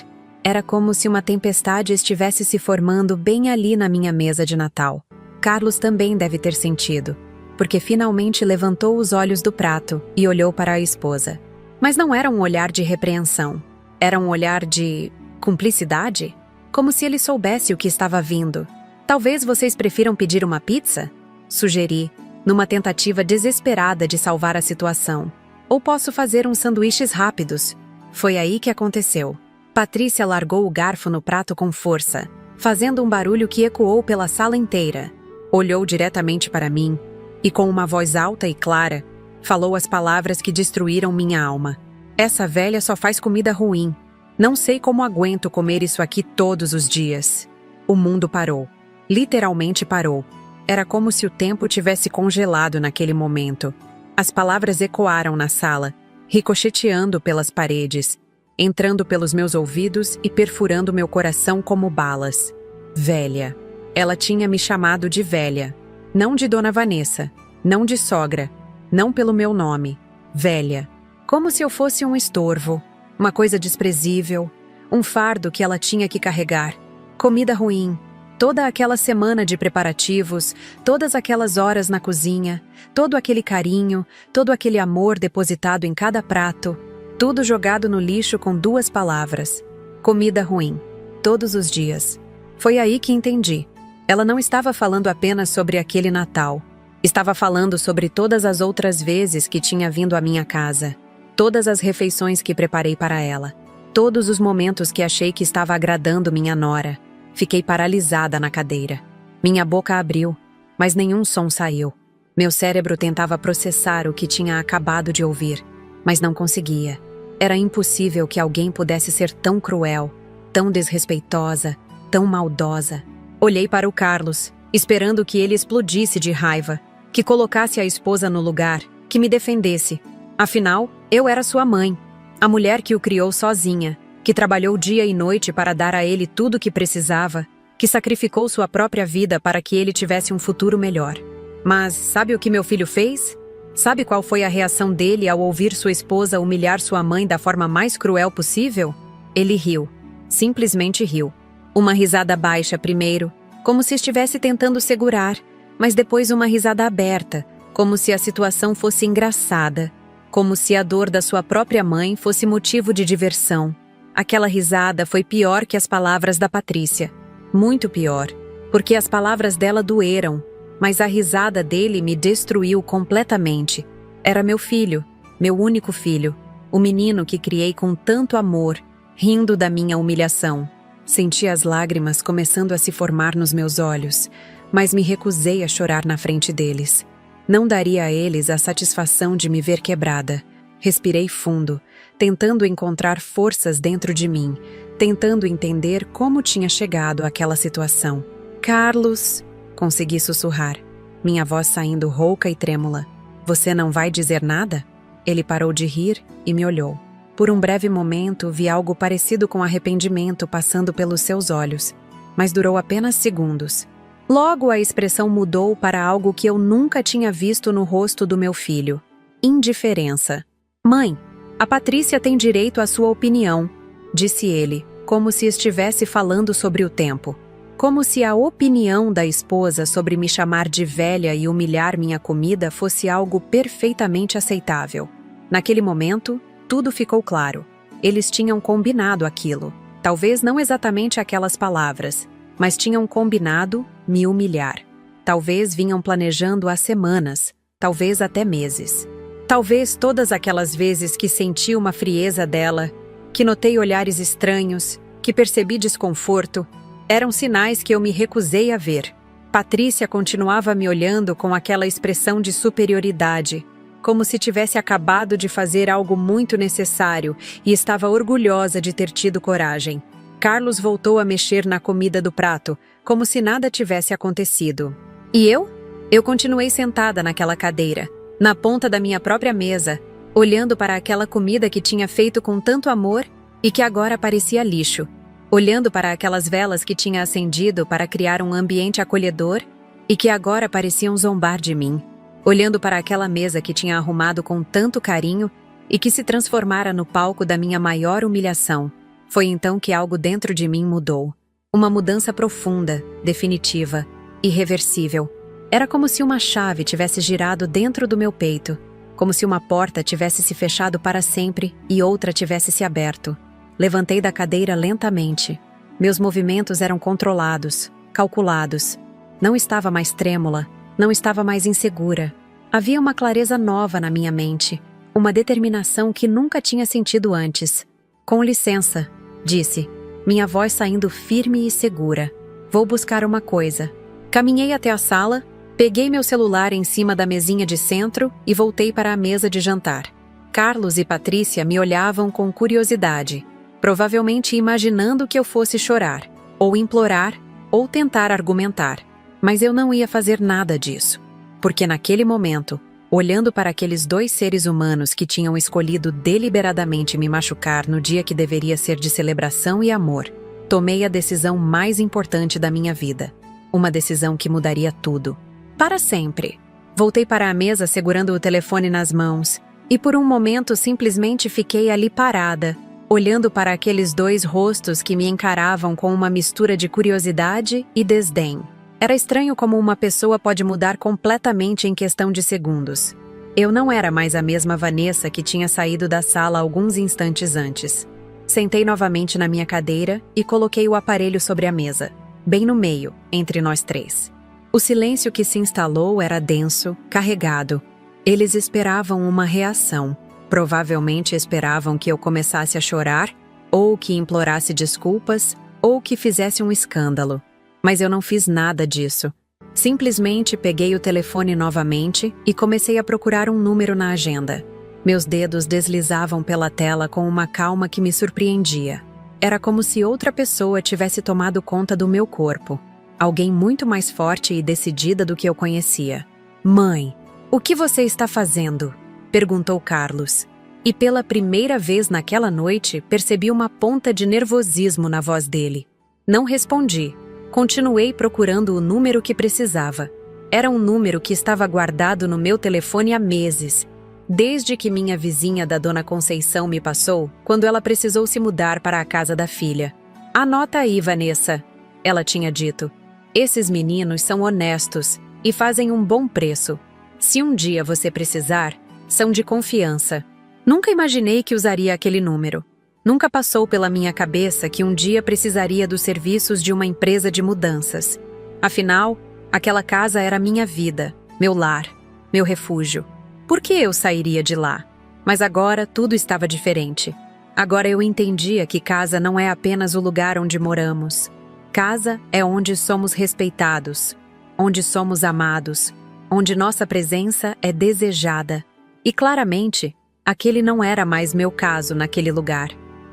A: Era como se uma tempestade estivesse se formando bem ali na minha mesa de Natal. Carlos também deve ter sentido, porque finalmente levantou os olhos do prato e olhou para a esposa. Mas não era um olhar de repreensão. Era um olhar de cumplicidade? Como se ele soubesse o que estava vindo. Talvez vocês prefiram pedir uma pizza? Sugeri, numa tentativa desesperada de salvar a situação. Ou posso fazer uns sanduíches rápidos. Foi aí que aconteceu. Patrícia largou o garfo no prato com força, fazendo um barulho que ecoou pela sala inteira. Olhou diretamente para mim e, com uma voz alta e clara, falou as palavras que destruíram minha alma. Essa velha só faz comida ruim. Não sei como aguento comer isso aqui todos os dias. O mundo parou. Literalmente parou. Era como se o tempo tivesse congelado naquele momento. As palavras ecoaram na sala, ricocheteando pelas paredes, entrando pelos meus ouvidos e perfurando meu coração como balas. Velha. Ela tinha me chamado de velha. Não de Dona Vanessa. Não de sogra. Não pelo meu nome. Velha. Como se eu fosse um estorvo. Uma coisa desprezível. Um fardo que ela tinha que carregar. Comida ruim. Toda aquela semana de preparativos, todas aquelas horas na cozinha, todo aquele carinho, todo aquele amor depositado em cada prato, tudo jogado no lixo com 2 palavras. Comida ruim. Todos os dias. Foi aí que entendi. Ela não estava falando apenas sobre aquele Natal. Estava falando sobre todas as outras vezes que tinha vindo à minha casa. Todas as refeições que preparei para ela. Todos os momentos que achei que estava agradando minha nora. Fiquei paralisada na cadeira. Minha boca abriu, mas nenhum som saiu. Meu cérebro tentava processar o que tinha acabado de ouvir, mas não conseguia. Era impossível que alguém pudesse ser tão cruel, tão desrespeitosa, tão maldosa. Olhei para o Carlos, esperando que ele explodisse de raiva, que colocasse a esposa no lugar, que me defendesse. Afinal, eu era sua mãe, a mulher que o criou sozinha, que trabalhou dia e noite para dar a ele tudo o que precisava, que sacrificou sua própria vida para que ele tivesse um futuro melhor. Mas sabe o que meu filho fez? Sabe qual foi a reação dele ao ouvir sua esposa humilhar sua mãe da forma mais cruel possível? Ele riu. Simplesmente riu. Uma risada baixa primeiro, como se estivesse tentando segurar, mas depois uma risada aberta, como se a situação fosse engraçada, como se a dor da sua própria mãe fosse motivo de diversão. Aquela risada foi pior que as palavras da Patrícia. Muito pior, porque as palavras dela doeram, mas a risada dele me destruiu completamente. Era meu filho, meu único filho, o menino que criei com tanto amor, rindo da minha humilhação. Senti as lágrimas começando a se formar nos meus olhos, mas me recusei a chorar na frente deles. Não daria a eles a satisfação de me ver quebrada. Respirei fundo, tentando encontrar forças dentro de mim, tentando entender como tinha chegado àquela situação. Carlos, consegui sussurrar, minha voz saindo rouca e trêmula. Você não vai dizer nada? Ele parou de rir e me olhou. Por um breve momento, vi algo parecido com arrependimento passando pelos seus olhos, mas durou apenas segundos. Logo a expressão mudou para algo que eu nunca tinha visto no rosto do meu filho. Indiferença. Mãe, a Patrícia tem direito à sua opinião, disse ele, como se estivesse falando sobre o tempo. Como se a opinião da esposa sobre me chamar de velha e humilhar minha comida fosse algo perfeitamente aceitável. Naquele momento, tudo ficou claro. Eles tinham combinado aquilo. Talvez não exatamente aquelas palavras, mas tinham combinado me humilhar. Talvez vinham planejando há semanas, talvez até meses. Talvez todas aquelas vezes que senti uma frieza dela, que notei olhares estranhos, que percebi desconforto, eram sinais que eu me recusei a ver. Patrícia continuava me olhando com aquela expressão de superioridade, como se tivesse acabado de fazer algo muito necessário e estava orgulhosa de ter tido coragem. Carlos voltou a mexer na comida do prato, como se nada tivesse acontecido. E eu? Eu continuei sentada naquela cadeira, na ponta da minha própria mesa, olhando para aquela comida que tinha feito com tanto amor e que agora parecia lixo, olhando para aquelas velas que tinha acendido para criar um ambiente acolhedor e que agora pareciam zombar de mim, olhando para aquela mesa que tinha arrumado com tanto carinho e que se transformara no palco da minha maior humilhação. Foi então que algo dentro de mim mudou. Uma mudança profunda, definitiva, irreversível. Era como se uma chave tivesse girado dentro do meu peito, como se uma porta tivesse se fechado para sempre e outra tivesse se aberto. Levantei da cadeira lentamente. Meus movimentos eram controlados, calculados. Não estava mais trêmula, não estava mais insegura. Havia uma clareza nova na minha mente, uma determinação que nunca tinha sentido antes. Com licença, disse, minha voz saindo firme e segura. Vou buscar uma coisa. Caminhei até a sala, peguei meu celular em cima da mesinha de centro e voltei para a mesa de jantar. Carlos e Patrícia me olhavam com curiosidade, provavelmente imaginando que eu fosse chorar, ou implorar, ou tentar argumentar. Mas eu não ia fazer nada disso, porque naquele momento, olhando para aqueles dois seres humanos que tinham escolhido deliberadamente me machucar no dia que deveria ser de celebração e amor, tomei a decisão mais importante da minha vida. Uma decisão que mudaria tudo. Para sempre. Voltei para a mesa segurando o telefone nas mãos, e por um momento simplesmente fiquei ali parada, olhando para aqueles dois rostos que me encaravam com uma mistura de curiosidade e desdém. Era estranho como uma pessoa pode mudar completamente em questão de segundos. Eu não era mais a mesma Vanessa que tinha saído da sala alguns instantes antes. Sentei novamente na minha cadeira e coloquei o aparelho sobre a mesa, bem no meio, entre nós três. O silêncio que se instalou era denso, carregado. Eles esperavam uma reação. Provavelmente esperavam que eu começasse a chorar, ou que implorasse desculpas, ou que fizesse um escândalo. Mas eu não fiz nada disso. Simplesmente peguei o telefone novamente e comecei a procurar um número na agenda. Meus dedos deslizavam pela tela com uma calma que me surpreendia. Era como se outra pessoa tivesse tomado conta do meu corpo. Alguém muito mais forte e decidida do que eu conhecia. Mãe, o que você está fazendo? Perguntou Carlos. E pela primeira vez naquela noite percebi uma ponta de nervosismo na voz dele. Não respondi. Continuei procurando o número que precisava. Era um número que estava guardado no meu telefone há meses, desde que minha vizinha da Dona Conceição me passou, quando ela precisou se mudar para a casa da filha. Anota aí, Vanessa, ela tinha dito. Esses meninos são honestos e fazem um bom preço. Se um dia você precisar, são de confiança. Nunca imaginei que usaria aquele número. Nunca passou pela minha cabeça que um dia precisaria dos serviços de uma empresa de mudanças. Afinal, aquela casa era minha vida, meu lar, meu refúgio. Por que eu sairia de lá? Mas agora tudo estava diferente. Agora eu entendia que casa não é apenas o lugar onde moramos. Casa é onde somos respeitados, onde somos amados, onde nossa presença é desejada. E claramente, aquele não era mais meu caso naquele lugar.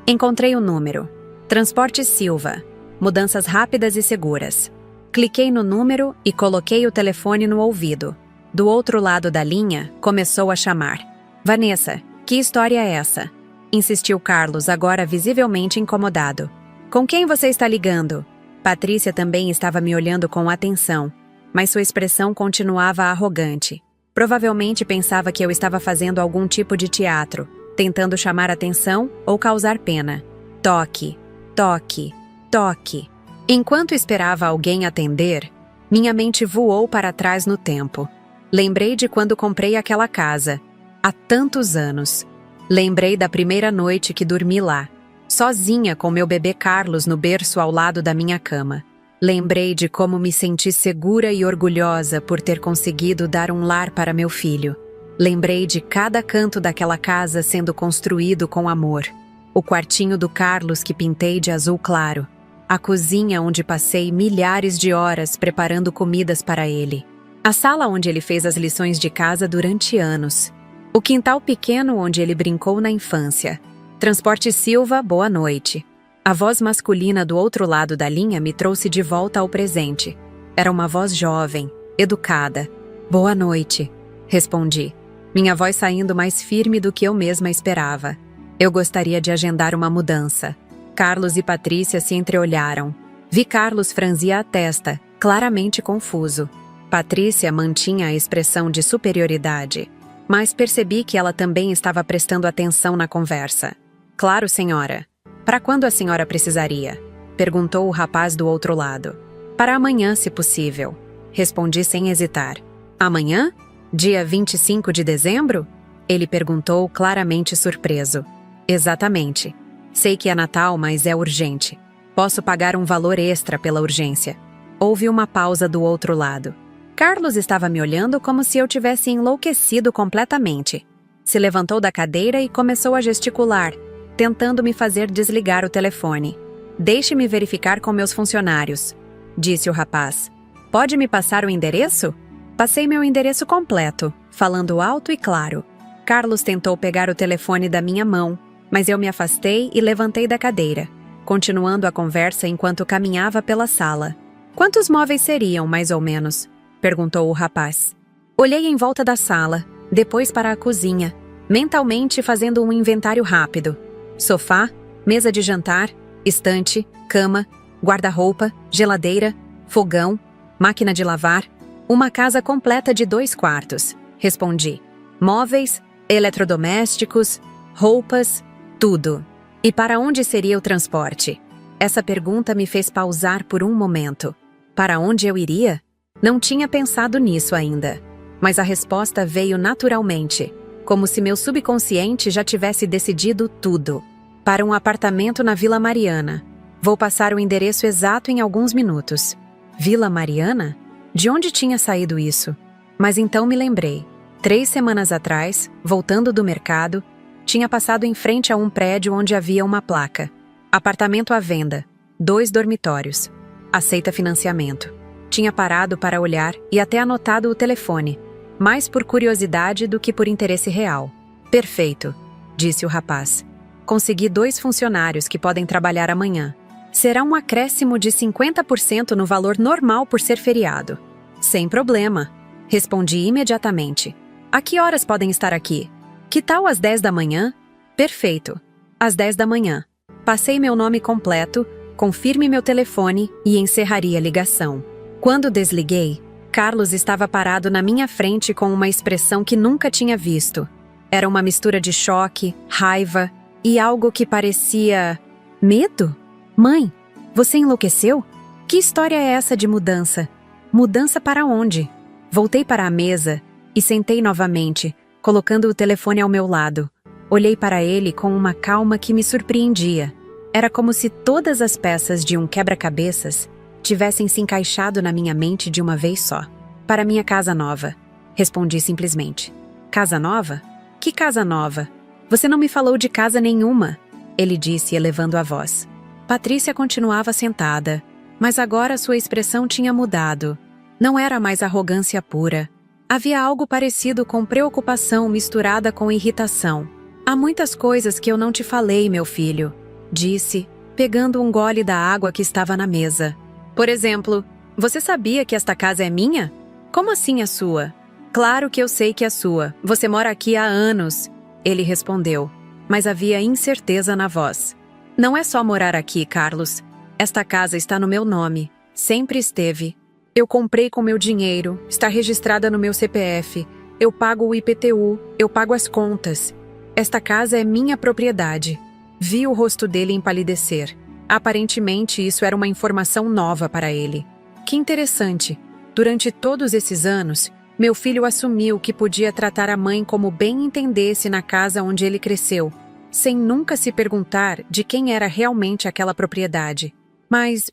A: Encontrei o número. Transporte Silva. Mudanças rápidas e seguras. Cliquei no número e coloquei o telefone no ouvido. Do outro lado da linha, começou a chamar. Vanessa, que história é essa? Insistiu Carlos, agora visivelmente incomodado. Com quem você está ligando? Patrícia também estava me olhando com atenção, mas sua expressão continuava arrogante. Provavelmente pensava que eu estava fazendo algum tipo de teatro, tentando chamar atenção ou causar pena. Toque, toque, toque. Enquanto esperava alguém atender, minha mente voou para trás no tempo. Lembrei de quando comprei aquela casa, há tantos anos. Lembrei da primeira noite que dormi lá, sozinha com meu bebê Carlos no berço ao lado da minha cama. Lembrei de como me senti segura e orgulhosa por ter conseguido dar um lar para meu filho. Lembrei de cada canto daquela casa sendo construído com amor. O quartinho do Carlos que pintei de azul claro. A cozinha onde passei milhares de horas preparando comidas para ele. A sala onde ele fez as lições de casa durante anos. O quintal pequeno onde ele brincou na infância. Transporte Silva, boa noite. A voz masculina do outro lado da linha me trouxe de volta ao presente. Era uma voz jovem, educada. Boa noite, respondi. Minha voz saindo mais firme do que eu mesma esperava. Eu gostaria de agendar uma mudança. Carlos e Patrícia se entreolharam. Vi Carlos franzir a testa, claramente confuso. Patrícia mantinha a expressão de superioridade, mas percebi que ela também estava prestando atenção na conversa. Claro, senhora. Para quando a senhora precisaria? Perguntou o rapaz do outro lado. Para amanhã, se possível. Respondi sem hesitar. Amanhã? Dia 25 de dezembro? Ele perguntou claramente surpreso. Exatamente. Sei que é Natal, mas é urgente. Posso pagar um valor extra pela urgência. Houve uma pausa do outro lado. Carlos estava me olhando como se eu tivesse enlouquecido completamente. Se levantou da cadeira e começou a gesticular, tentando me fazer desligar o telefone. Deixe-me verificar com meus funcionários, disse o rapaz. Pode me passar o endereço? Passei meu endereço completo, falando alto e claro. Carlos tentou pegar o telefone da minha mão, mas eu me afastei e levantei da cadeira, continuando a conversa enquanto caminhava pela sala. Quantos móveis seriam, mais ou menos? Perguntou o rapaz. Olhei em volta da sala, depois para a cozinha, mentalmente fazendo um inventário rápido. Sofá, mesa de jantar, estante, cama, guarda-roupa, geladeira, fogão, máquina de lavar, uma casa completa de 2 quartos, respondi. Móveis, eletrodomésticos, roupas, tudo. E para onde seria o transporte? Essa pergunta me fez pausar por um momento. Para onde eu iria? Não tinha pensado nisso ainda, mas a resposta veio naturalmente, como se meu subconsciente já tivesse decidido tudo. Para um apartamento na Vila Mariana. Vou passar o endereço exato em alguns minutos. Vila Mariana? De onde tinha saído isso? Mas então me lembrei. 3 semanas atrás, voltando do mercado, tinha passado em frente a um prédio onde havia uma placa. Apartamento à venda. 2 dormitórios. Aceita financiamento. Tinha parado para olhar e até anotado o telefone, mais por curiosidade do que por interesse real. Perfeito, disse o rapaz. Consegui 2 funcionários que podem trabalhar amanhã. Será um acréscimo de 50% no valor normal por ser feriado. Sem problema, respondi imediatamente. A que horas podem estar aqui? Que tal às 10 da manhã? Perfeito, às 10 da manhã. Passei meu nome completo, confirme meu telefone e encerraria a ligação. Quando desliguei, Carlos estava parado na minha frente com uma expressão que nunca tinha visto. Era uma mistura de choque, raiva e algo que parecia... medo? Mãe, você enlouqueceu? Que história é essa de mudança? Mudança para onde? Voltei para a mesa e sentei novamente, colocando o telefone ao meu lado. Olhei para ele com uma calma que me surpreendia. Era como se todas as peças de um quebra-cabeças tivessem se encaixado na minha mente de uma vez só. Para minha casa nova, respondi simplesmente. Casa nova? Que casa nova? Você não me falou de casa nenhuma, ele disse elevando a voz. Patrícia continuava sentada, mas agora sua expressão tinha mudado. Não era mais arrogância pura. Havia algo parecido com preocupação misturada com irritação. Há muitas coisas que eu não te falei, meu filho, disse, pegando um gole da água que estava na mesa. Por exemplo, você sabia que esta casa é minha? Como assim é sua? Claro que eu sei que é sua. Você mora aqui há anos, ele respondeu, mas havia incerteza na voz. Não é só morar aqui, Carlos. Esta casa está no meu nome. Sempre esteve. Eu comprei com meu dinheiro, está registrada no meu CPF. Eu pago o IPTU, eu pago as contas. Esta casa é minha propriedade. Vi o rosto dele empalidecer. Aparentemente, isso era uma informação nova para ele. Que interessante. Durante todos esses anos, meu filho assumiu que podia tratar a mãe como bem entendesse na casa onde ele cresceu, sem nunca se perguntar de quem era realmente aquela propriedade. Mas,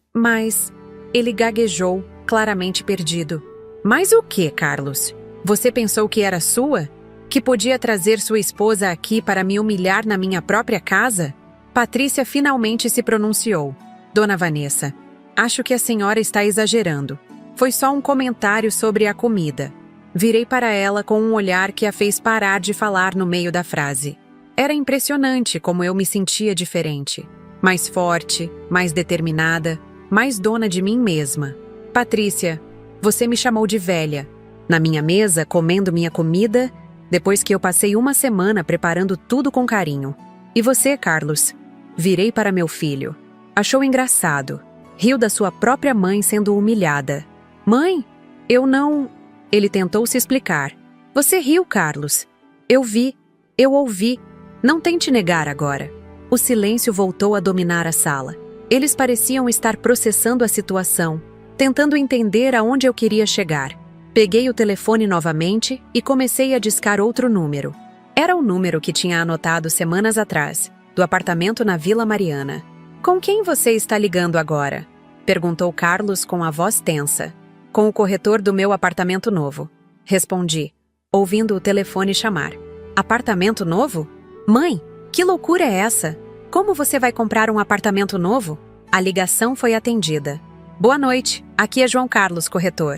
A: Ele gaguejou, claramente perdido. Mas o que, Carlos? Você pensou que era sua? Que podia trazer sua esposa aqui para me humilhar na minha própria casa? Patrícia finalmente se pronunciou. Dona Vanessa, acho que a senhora está exagerando. Foi só um comentário sobre a comida. Virei para ela com um olhar que a fez parar de falar no meio da frase. Era impressionante como eu me sentia diferente. Mais forte, mais determinada, mais dona de mim mesma. Patrícia, você me chamou de velha. Na minha mesa, comendo minha comida, depois que eu passei uma semana preparando tudo com carinho. E você, Carlos? Virei para meu filho. Achou engraçado. Riu da sua própria mãe sendo humilhada. Mãe, eu não... Ele tentou se explicar. Você riu, Carlos. Eu vi, eu ouvi. Não tente negar agora. O silêncio voltou a dominar a sala. Eles pareciam estar processando a situação, tentando entender aonde eu queria chegar. Peguei o telefone novamente e comecei a discar outro número. Era o número que tinha anotado semanas atrás, do apartamento na Vila Mariana. Com quem você está ligando agora? Perguntou Carlos com a voz tensa. Com o corretor do meu apartamento novo. Respondi, ouvindo o telefone chamar. Apartamento novo? Mãe, que loucura é essa? Como você vai comprar um apartamento novo? A ligação foi atendida. Boa noite, aqui é João Carlos, corretor.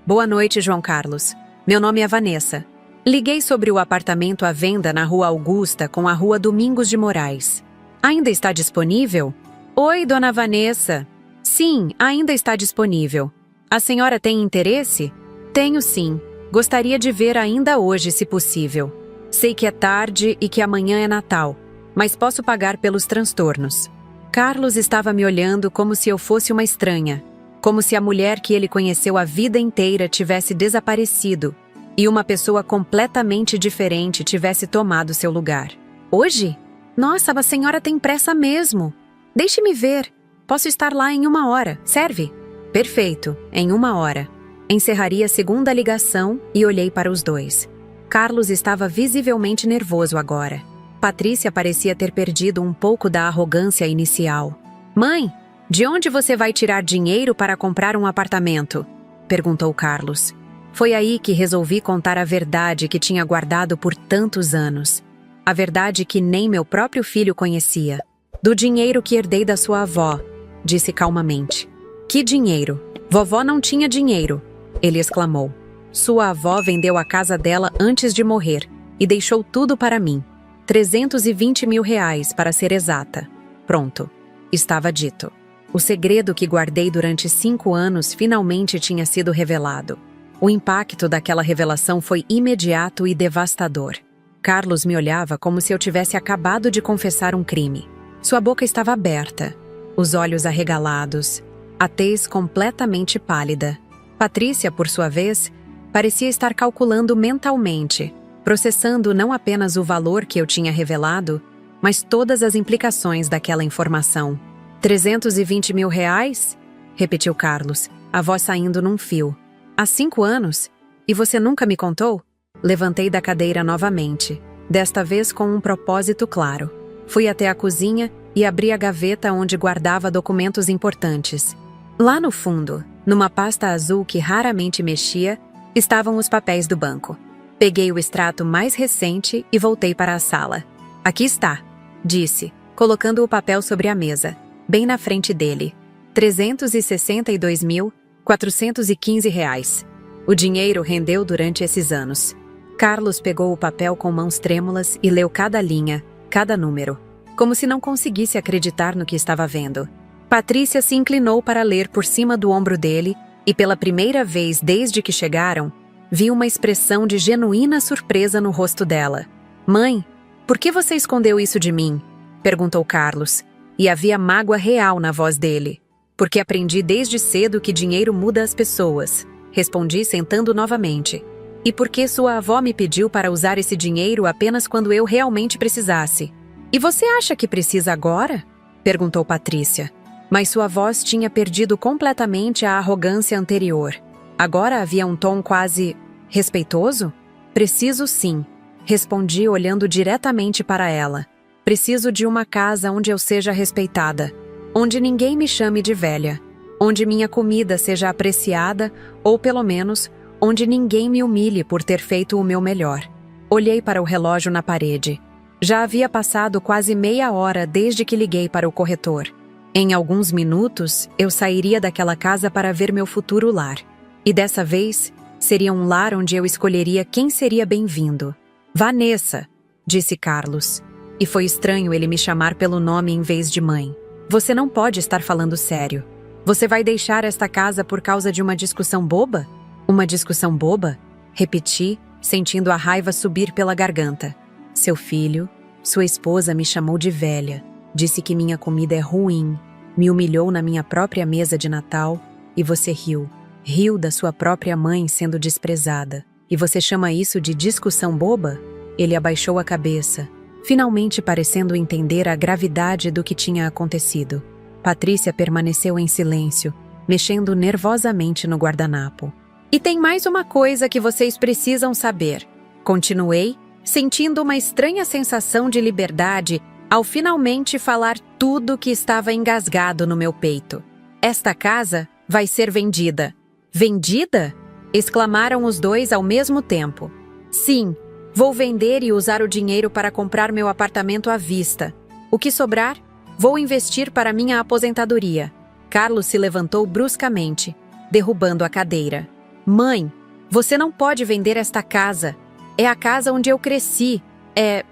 A: Boa noite, João Carlos. Meu nome é Vanessa. Liguei sobre o apartamento à venda na Rua Augusta com a Rua Domingos de Moraes. Ainda está disponível? Oi, dona Vanessa. Sim, ainda está disponível. A senhora tem interesse? Tenho sim. Gostaria de ver ainda hoje, se possível. Sei que é tarde e que amanhã é Natal, mas posso pagar pelos transtornos. Carlos estava me olhando como se eu fosse uma estranha, como se a mulher que ele conheceu a vida inteira tivesse desaparecido e uma pessoa completamente diferente tivesse tomado seu lugar. Hoje? Nossa, a senhora tem pressa mesmo. Deixe-me ver. Posso estar lá em 1 hora. Serve? Perfeito, em 1 hora. Encerraria a segunda ligação e olhei para os dois. Carlos estava visivelmente nervoso agora. Patrícia parecia ter perdido um pouco da arrogância inicial. Mãe, de onde você vai tirar dinheiro para comprar um apartamento? Perguntou Carlos. Foi aí que resolvi contar a verdade que tinha guardado por tantos anos. A verdade que nem meu próprio filho conhecia. Do dinheiro que herdei da sua avó, disse calmamente. Que dinheiro? Vovó não tinha dinheiro, ele exclamou. Sua avó vendeu a casa dela antes de morrer e deixou tudo para mim. 320 mil reais, para ser exata. Pronto, estava dito. O segredo que guardei durante 5 anos finalmente tinha sido revelado. O impacto daquela revelação foi imediato e devastador. Carlos me olhava como se eu tivesse acabado de confessar um crime. Sua boca estava aberta, os olhos arregalados, a tez completamente pálida. Patrícia, por sua vez, parecia estar calculando mentalmente, processando não apenas o valor que eu tinha revelado, mas todas as implicações daquela informação. 320 mil reais? Repetiu Carlos, a voz saindo num fio. Há 5 anos? E você nunca me contou? Levantei da cadeira novamente, desta vez com um propósito claro. Fui até a cozinha e abri a gaveta onde guardava documentos importantes. Lá no fundo, numa pasta azul que raramente mexia, estavam os papéis do banco. Peguei o extrato mais recente e voltei para a sala. Aqui está, disse, colocando o papel sobre a mesa, bem na frente dele. 362.415 reais. O dinheiro rendeu durante esses anos. Carlos pegou o papel com mãos trêmulas e leu cada linha, cada número, como se não conseguisse acreditar no que estava vendo. Patrícia se inclinou para ler por cima do ombro dele e, pela primeira vez desde que chegaram, vi uma expressão de genuína surpresa no rosto dela. Mãe, por que você escondeu isso de mim? Perguntou Carlos, e havia mágoa real na voz dele. Porque aprendi desde cedo que dinheiro muda as pessoas, respondi sentando novamente. E porque sua avó me pediu para usar esse dinheiro apenas quando eu realmente precisasse. E você acha que precisa agora? Perguntou Patrícia. Mas sua voz tinha perdido completamente a arrogância anterior. Agora havia um tom quase respeitoso? Preciso sim, respondi olhando diretamente para ela. Preciso de uma casa onde eu seja respeitada, onde ninguém me chame de velha. onde minha comida seja apreciada ou, pelo menos, onde ninguém me humilhe por ter feito o meu melhor. Olhei para o relógio na parede. Já havia passado quase meia hora desde que liguei para o corretor. Em alguns minutos, eu sairia daquela casa para ver meu futuro lar. E dessa vez, seria um lar onde eu escolheria quem seria bem-vindo. Vanessa, disse Carlos. E foi estranho ele me chamar pelo nome em vez de mãe. Você não pode estar falando sério. Você vai deixar esta casa por causa de uma discussão boba? Uma discussão boba? Repeti, sentindo a raiva subir pela garganta. Seu filho, sua esposa me chamou de velha, disse que minha comida é ruim, me humilhou na minha própria mesa de Natal e você riu. Riu da sua própria mãe sendo desprezada. E você chama isso de discussão boba? Ele abaixou a cabeça, finalmente parecendo entender a gravidade do que tinha acontecido. Patrícia permaneceu em silêncio, mexendo nervosamente no guardanapo. E tem mais uma coisa que vocês precisam saber. Continuei, sentindo uma estranha sensação de liberdade ao finalmente falar tudo que estava engasgado no meu peito. Esta casa vai ser vendida. Vendida? Exclamaram os dois ao mesmo tempo. Sim, vou vender e usar o dinheiro para comprar meu apartamento à vista. O que sobrar, vou investir para minha aposentadoria. Carlos se levantou bruscamente, derrubando a cadeira. Mãe, você não pode vender esta casa. É a casa onde eu cresci. É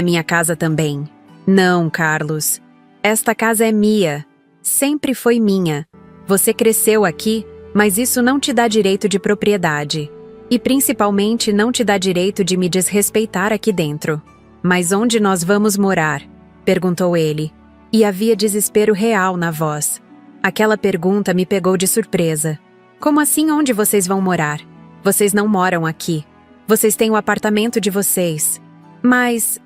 A: minha casa também. Não, Carlos. Esta casa é minha. Sempre foi minha. Você cresceu aqui, mas isso não te dá direito de propriedade. E principalmente não te dá direito de me desrespeitar aqui dentro. Mas onde nós vamos morar? Perguntou ele. E havia desespero real na voz. Aquela pergunta me pegou de surpresa. Como assim onde vocês vão morar? Vocês não moram aqui. Vocês têm o apartamento de vocês. Mas...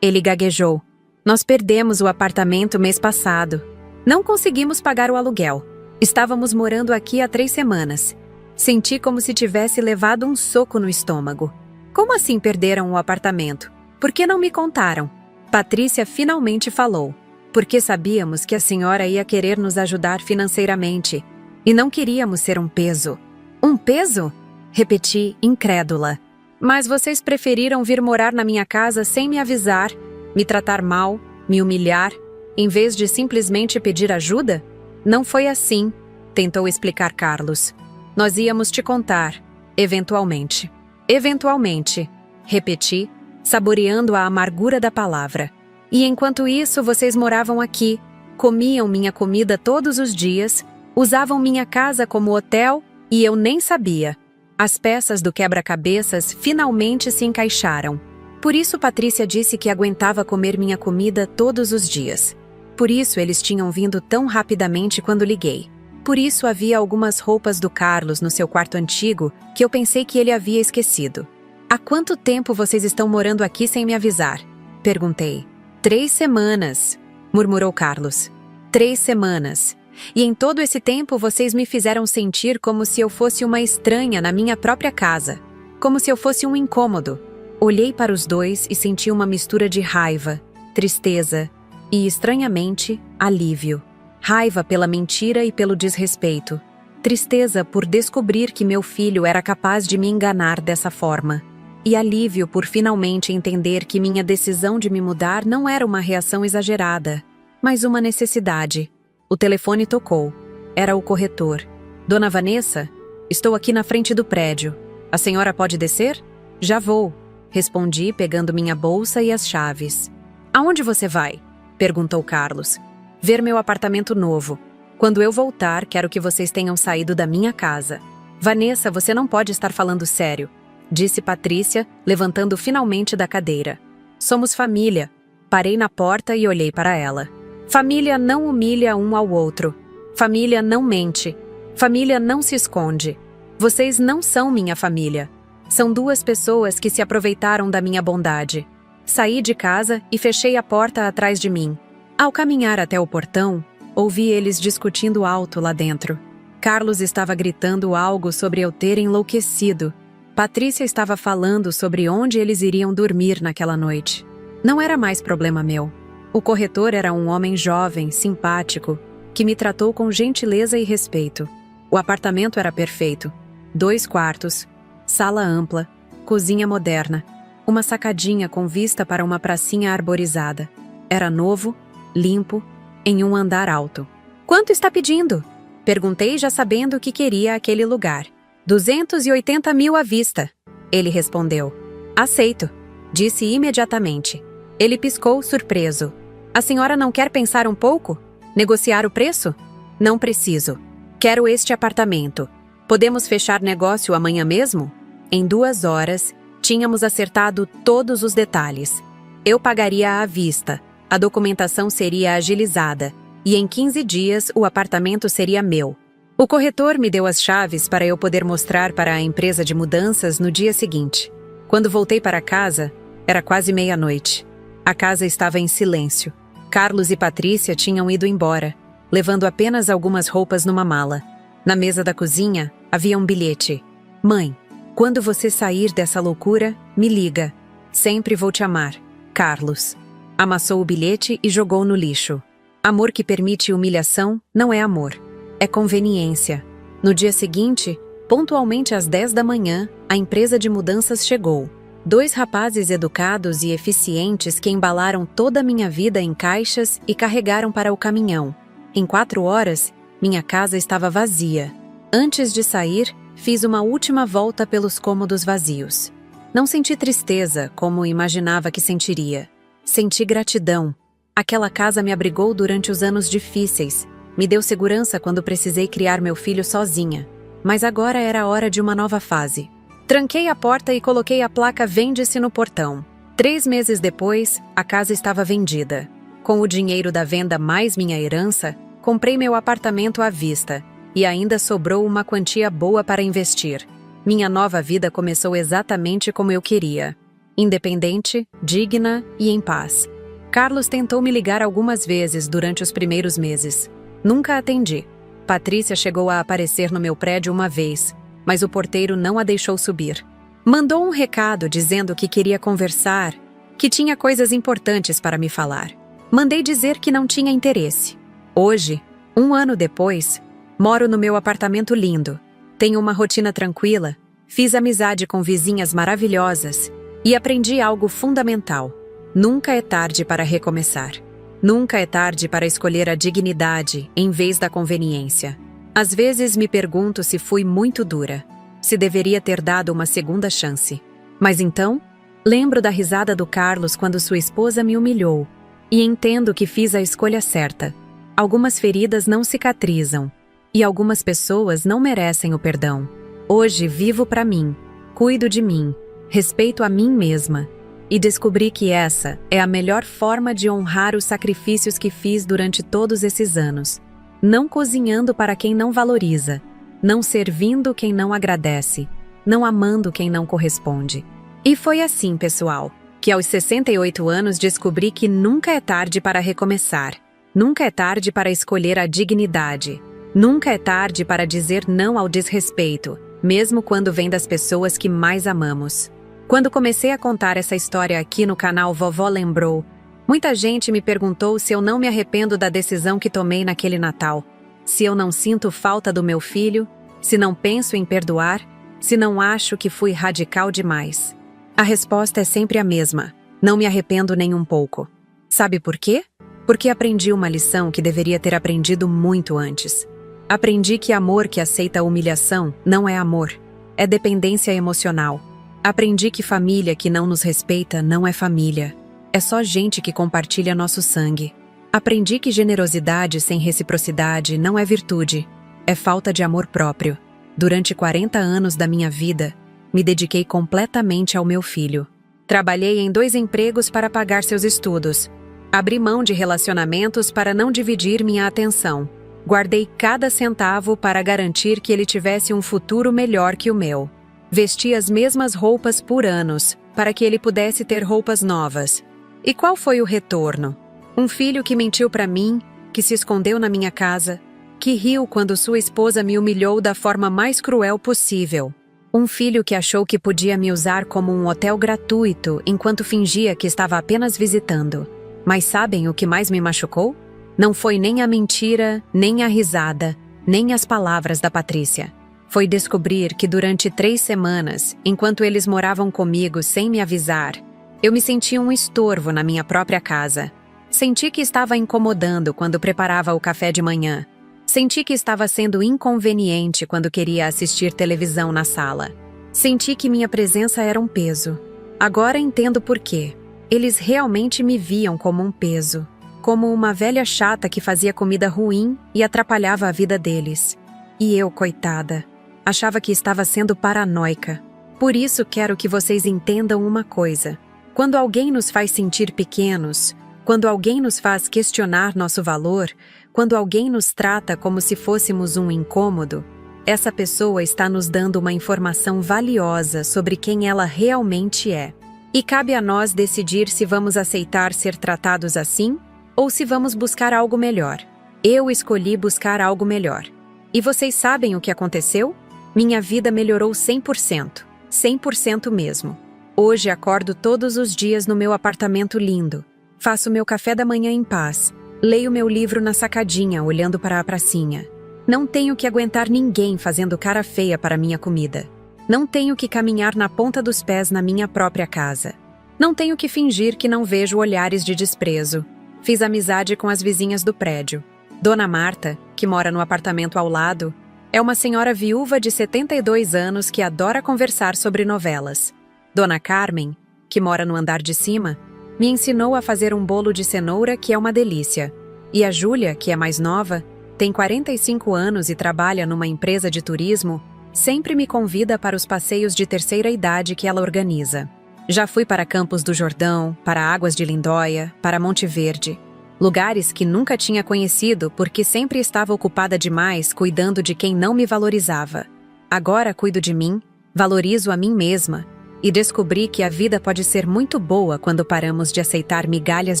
A: Ele gaguejou. Nós perdemos o apartamento mês passado. Não conseguimos pagar o aluguel. Estávamos morando aqui há 3 semanas. Senti como se tivesse levado um soco no estômago. Como assim perderam o apartamento? Por que não me contaram? Patrícia finalmente falou. Porque sabíamos que a senhora ia querer nos ajudar financeiramente. E não queríamos ser um peso. Um peso? Repeti, incrédula. Mas vocês preferiram vir morar na minha casa sem me avisar, me tratar mal, me humilhar, em vez de simplesmente pedir ajuda? Não foi assim, tentou explicar Carlos. Nós íamos te contar, eventualmente. Eventualmente, repeti, saboreando a amargura da palavra. E enquanto isso, vocês moravam aqui, comiam minha comida todos os dias, usavam minha casa como hotel e eu nem sabia. As peças do quebra-cabeças finalmente se encaixaram. Por isso Patrícia disse que aguentava comer minha comida todos os dias. Por isso eles tinham vindo tão rapidamente quando liguei. Por isso havia algumas roupas do Carlos no seu quarto antigo que eu pensei que ele havia esquecido. Há quanto tempo vocês estão morando aqui sem me avisar? Perguntei. 3 semanas, murmurou Carlos. 3 semanas. E em todo esse tempo vocês me fizeram sentir como se eu fosse uma estranha na minha própria casa. Como se eu fosse um incômodo. Olhei para os dois e senti uma mistura de raiva, tristeza e, estranhamente, alívio. Raiva pela mentira e pelo desrespeito. Tristeza por descobrir que meu filho era capaz de me enganar dessa forma. E alívio por finalmente entender que minha decisão de me mudar não era uma reação exagerada, mas uma necessidade. O telefone tocou. Era o corretor. Dona Vanessa? Estou aqui na frente do prédio. A senhora pode descer? Já vou. Respondi, pegando minha bolsa e as chaves. Aonde você vai? Perguntou Carlos. Ver meu apartamento novo. Quando eu voltar, quero que vocês tenham saído da minha casa. Vanessa, você não pode estar falando sério, disse Patrícia, levantando finalmente da cadeira. Somos família. Parei na porta e olhei para ela. Família não humilha um ao outro. Família não mente. Família não se esconde. Vocês não são minha família. São 2 pessoas que se aproveitaram da minha bondade. Saí de casa e fechei a porta atrás de mim. Ao caminhar até o portão, ouvi eles discutindo alto lá dentro. Carlos estava gritando algo sobre eu ter enlouquecido. Patrícia estava falando sobre onde eles iriam dormir naquela noite. Não era mais problema meu. O corretor era um homem jovem, simpático, que me tratou com gentileza e respeito. O apartamento era perfeito. 2 quartos, sala ampla, cozinha moderna, uma sacadinha com vista para uma pracinha arborizada. Era novo, limpo, em um andar alto. "Quanto está pedindo?" Perguntei, já sabendo que queria aquele lugar. 280 mil à vista. Ele respondeu. "Aceito", disse imediatamente. Ele piscou, surpreso. "A senhora não quer pensar um pouco? Negociar o preço?" "Não preciso. Quero este apartamento. Podemos fechar negócio amanhã mesmo?" Em 2 horas, tínhamos acertado todos os detalhes. Eu pagaria à vista, a documentação seria agilizada, e em 15 dias o apartamento seria meu. O corretor me deu as chaves para eu poder mostrar para a empresa de mudanças no dia seguinte. Quando voltei para casa, era quase meia-noite. A casa estava em silêncio. Carlos e Patrícia tinham ido embora, levando apenas algumas roupas numa mala. Na mesa da cozinha, havia um bilhete. "Mãe, quando você sair dessa loucura, me liga. Sempre vou te amar. Carlos." Amassou o bilhete e jogou no lixo. Amor que permite humilhação não é amor. É conveniência. No dia seguinte, pontualmente às 10 da manhã, a empresa de mudanças chegou. 2 rapazes educados e eficientes que embalaram toda a minha vida em caixas e carregaram para o caminhão. Em 4 horas, minha casa estava vazia. Antes de sair, fiz uma última volta pelos cômodos vazios. Não senti tristeza, como imaginava que sentiria. Senti gratidão. Aquela casa me abrigou durante os anos difíceis. Me deu segurança quando precisei criar meu filho sozinha. Mas agora era a hora de uma nova fase. Tranquei a porta e coloquei a placa "Vende-se" no portão. 3 meses depois, a casa estava vendida. Com o dinheiro da venda mais minha herança, comprei meu apartamento à vista. E ainda sobrou uma quantia boa para investir. Minha nova vida começou exatamente como eu queria. Independente, digna e em paz. Carlos tentou me ligar algumas vezes durante os primeiros meses. Nunca atendi. Patrícia chegou a aparecer no meu prédio uma vez, mas o porteiro não a deixou subir. Mandou um recado dizendo que queria conversar, que tinha coisas importantes para me falar. Mandei dizer que não tinha interesse. Hoje, 1 ano depois, moro no meu apartamento lindo. Tenho uma rotina tranquila, fiz amizade com vizinhas maravilhosas e aprendi algo fundamental. Nunca é tarde para recomeçar. Nunca é tarde para escolher a dignidade em vez da conveniência. Às vezes me pergunto se fui muito dura, se deveria ter dado uma segunda chance. Mas então, lembro da risada do Carlos quando sua esposa me humilhou e entendo que fiz a escolha certa. Algumas feridas não cicatrizam e algumas pessoas não merecem o perdão. Hoje vivo para mim, cuido de mim, respeito a mim mesma. E descobri que essa é a melhor forma de honrar os sacrifícios que fiz durante todos esses anos. Não cozinhando para quem não valoriza, não servindo quem não agradece, não amando quem não corresponde. E foi assim, pessoal, que aos 68 anos descobri que nunca é tarde para recomeçar. Nunca é tarde para escolher a dignidade. Nunca é tarde para dizer não ao desrespeito, mesmo quando vem das pessoas que mais amamos. Quando comecei a contar essa história aqui no canal Vovó Lembrou, muita gente me perguntou se eu não me arrependo da decisão que tomei naquele Natal, se eu não sinto falta do meu filho, se não penso em perdoar, se não acho que fui radical demais. A resposta é sempre a mesma: não me arrependo nem um pouco. Sabe por quê? Porque aprendi uma lição que deveria ter aprendido muito antes. Aprendi que amor que aceita a humilhação não é amor, é dependência emocional. Aprendi que família que não nos respeita não é família. É só gente que compartilha nosso sangue. Aprendi que generosidade sem reciprocidade não é virtude. É falta de amor próprio. Durante 40 anos da minha vida, me dediquei completamente ao meu filho. Trabalhei em 2 empregos para pagar seus estudos. Abri mão de relacionamentos para não dividir minha atenção. Guardei cada centavo para garantir que ele tivesse um futuro melhor que o meu. Vesti as mesmas roupas por anos, para que ele pudesse ter roupas novas. E qual foi o retorno? Um filho que mentiu para mim, que se escondeu na minha casa, que riu quando sua esposa me humilhou da forma mais cruel possível. Um filho que achou que podia me usar como um hotel gratuito enquanto fingia que estava apenas visitando. Mas sabem o que mais me machucou? Não foi nem a mentira, nem a risada, nem as palavras da Patrícia. Foi descobrir que durante 3 semanas, enquanto eles moravam comigo sem me avisar, eu me sentia um estorvo na minha própria casa. Senti que estava incomodando quando preparava o café de manhã. Senti que estava sendo inconveniente quando queria assistir televisão na sala. Senti que minha presença era um peso. Agora entendo por quê. Eles realmente me viam como um peso, como uma velha chata que fazia comida ruim e atrapalhava a vida deles. E eu, coitada, achava que estava sendo paranoica. Por isso quero que vocês entendam uma coisa. Quando alguém nos faz sentir pequenos, quando alguém nos faz questionar nosso valor, quando alguém nos trata como se fôssemos um incômodo, essa pessoa está nos dando uma informação valiosa sobre quem ela realmente é. E cabe a nós decidir se vamos aceitar ser tratados assim ou se vamos buscar algo melhor. Eu escolhi buscar algo melhor. E vocês sabem o que aconteceu? Minha vida melhorou 100%. 100% mesmo. Hoje acordo todos os dias no meu apartamento lindo. Faço meu café da manhã em paz. Leio meu livro na sacadinha, olhando para a pracinha. Não tenho que aguentar ninguém fazendo cara feia para minha comida. Não tenho que caminhar na ponta dos pés na minha própria casa. Não tenho que fingir que não vejo olhares de desprezo. Fiz amizade com as vizinhas do prédio. Dona Marta, que mora no apartamento ao lado, é uma senhora viúva de 72 anos que adora conversar sobre novelas. Dona Carmen, que mora no andar de cima, me ensinou a fazer um bolo de cenoura que é uma delícia. E a Júlia, que é mais nova, tem 45 anos e trabalha numa empresa de turismo, sempre me convida para os passeios de terceira idade que ela organiza. Já fui para Campos do Jordão, para Águas de Lindóia, para Monte Verde. Lugares que nunca tinha conhecido porque sempre estava ocupada demais cuidando de quem não me valorizava. Agora cuido de mim, valorizo a mim mesma e descobri que a vida pode ser muito boa quando paramos de aceitar migalhas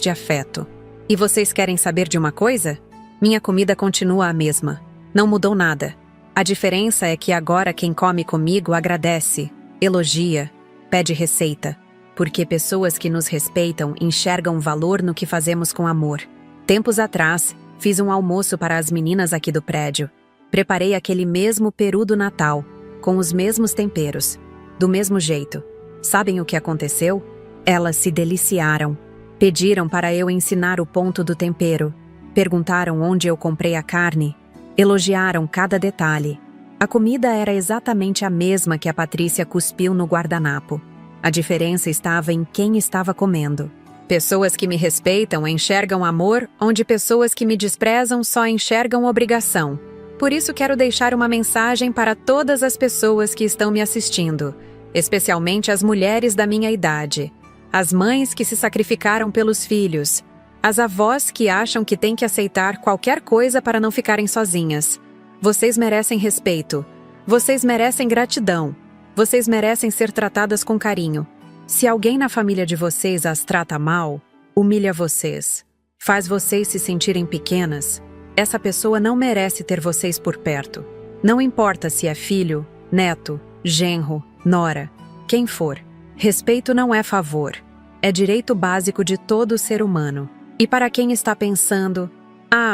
A: de afeto. E vocês querem saber de uma coisa? Minha comida continua a mesma. Não mudou nada. A diferença é que agora quem come comigo agradece, elogia, pede receita, porque pessoas que nos respeitam enxergam valor no que fazemos com amor. Tempos atrás, fiz um almoço para as meninas aqui do prédio. Preparei aquele mesmo peru do Natal, com os mesmos temperos, do mesmo jeito. Sabem o que aconteceu? Elas se deliciaram. Pediram para eu ensinar o ponto do tempero. Perguntaram onde eu comprei a carne. Elogiaram cada detalhe. A comida era exatamente a mesma que a Patrícia cuspiu no guardanapo. A diferença estava em quem estava comendo. Pessoas que me respeitam enxergam amor, onde pessoas que me desprezam só enxergam obrigação. Por isso quero deixar uma mensagem para todas as pessoas que estão me assistindo, especialmente as mulheres da minha idade, as mães que se sacrificaram pelos filhos, as avós que acham que têm que aceitar qualquer coisa para não ficarem sozinhas. Vocês merecem respeito. Vocês merecem gratidão. Vocês merecem ser tratadas com carinho. Se alguém na família de vocês as trata mal, humilha vocês, faz vocês se sentirem pequenas, essa pessoa não merece ter vocês por perto. Não importa se é filho, neto, genro, nora, quem for. Respeito não é favor. É direito básico de todo ser humano. E para quem está pensando,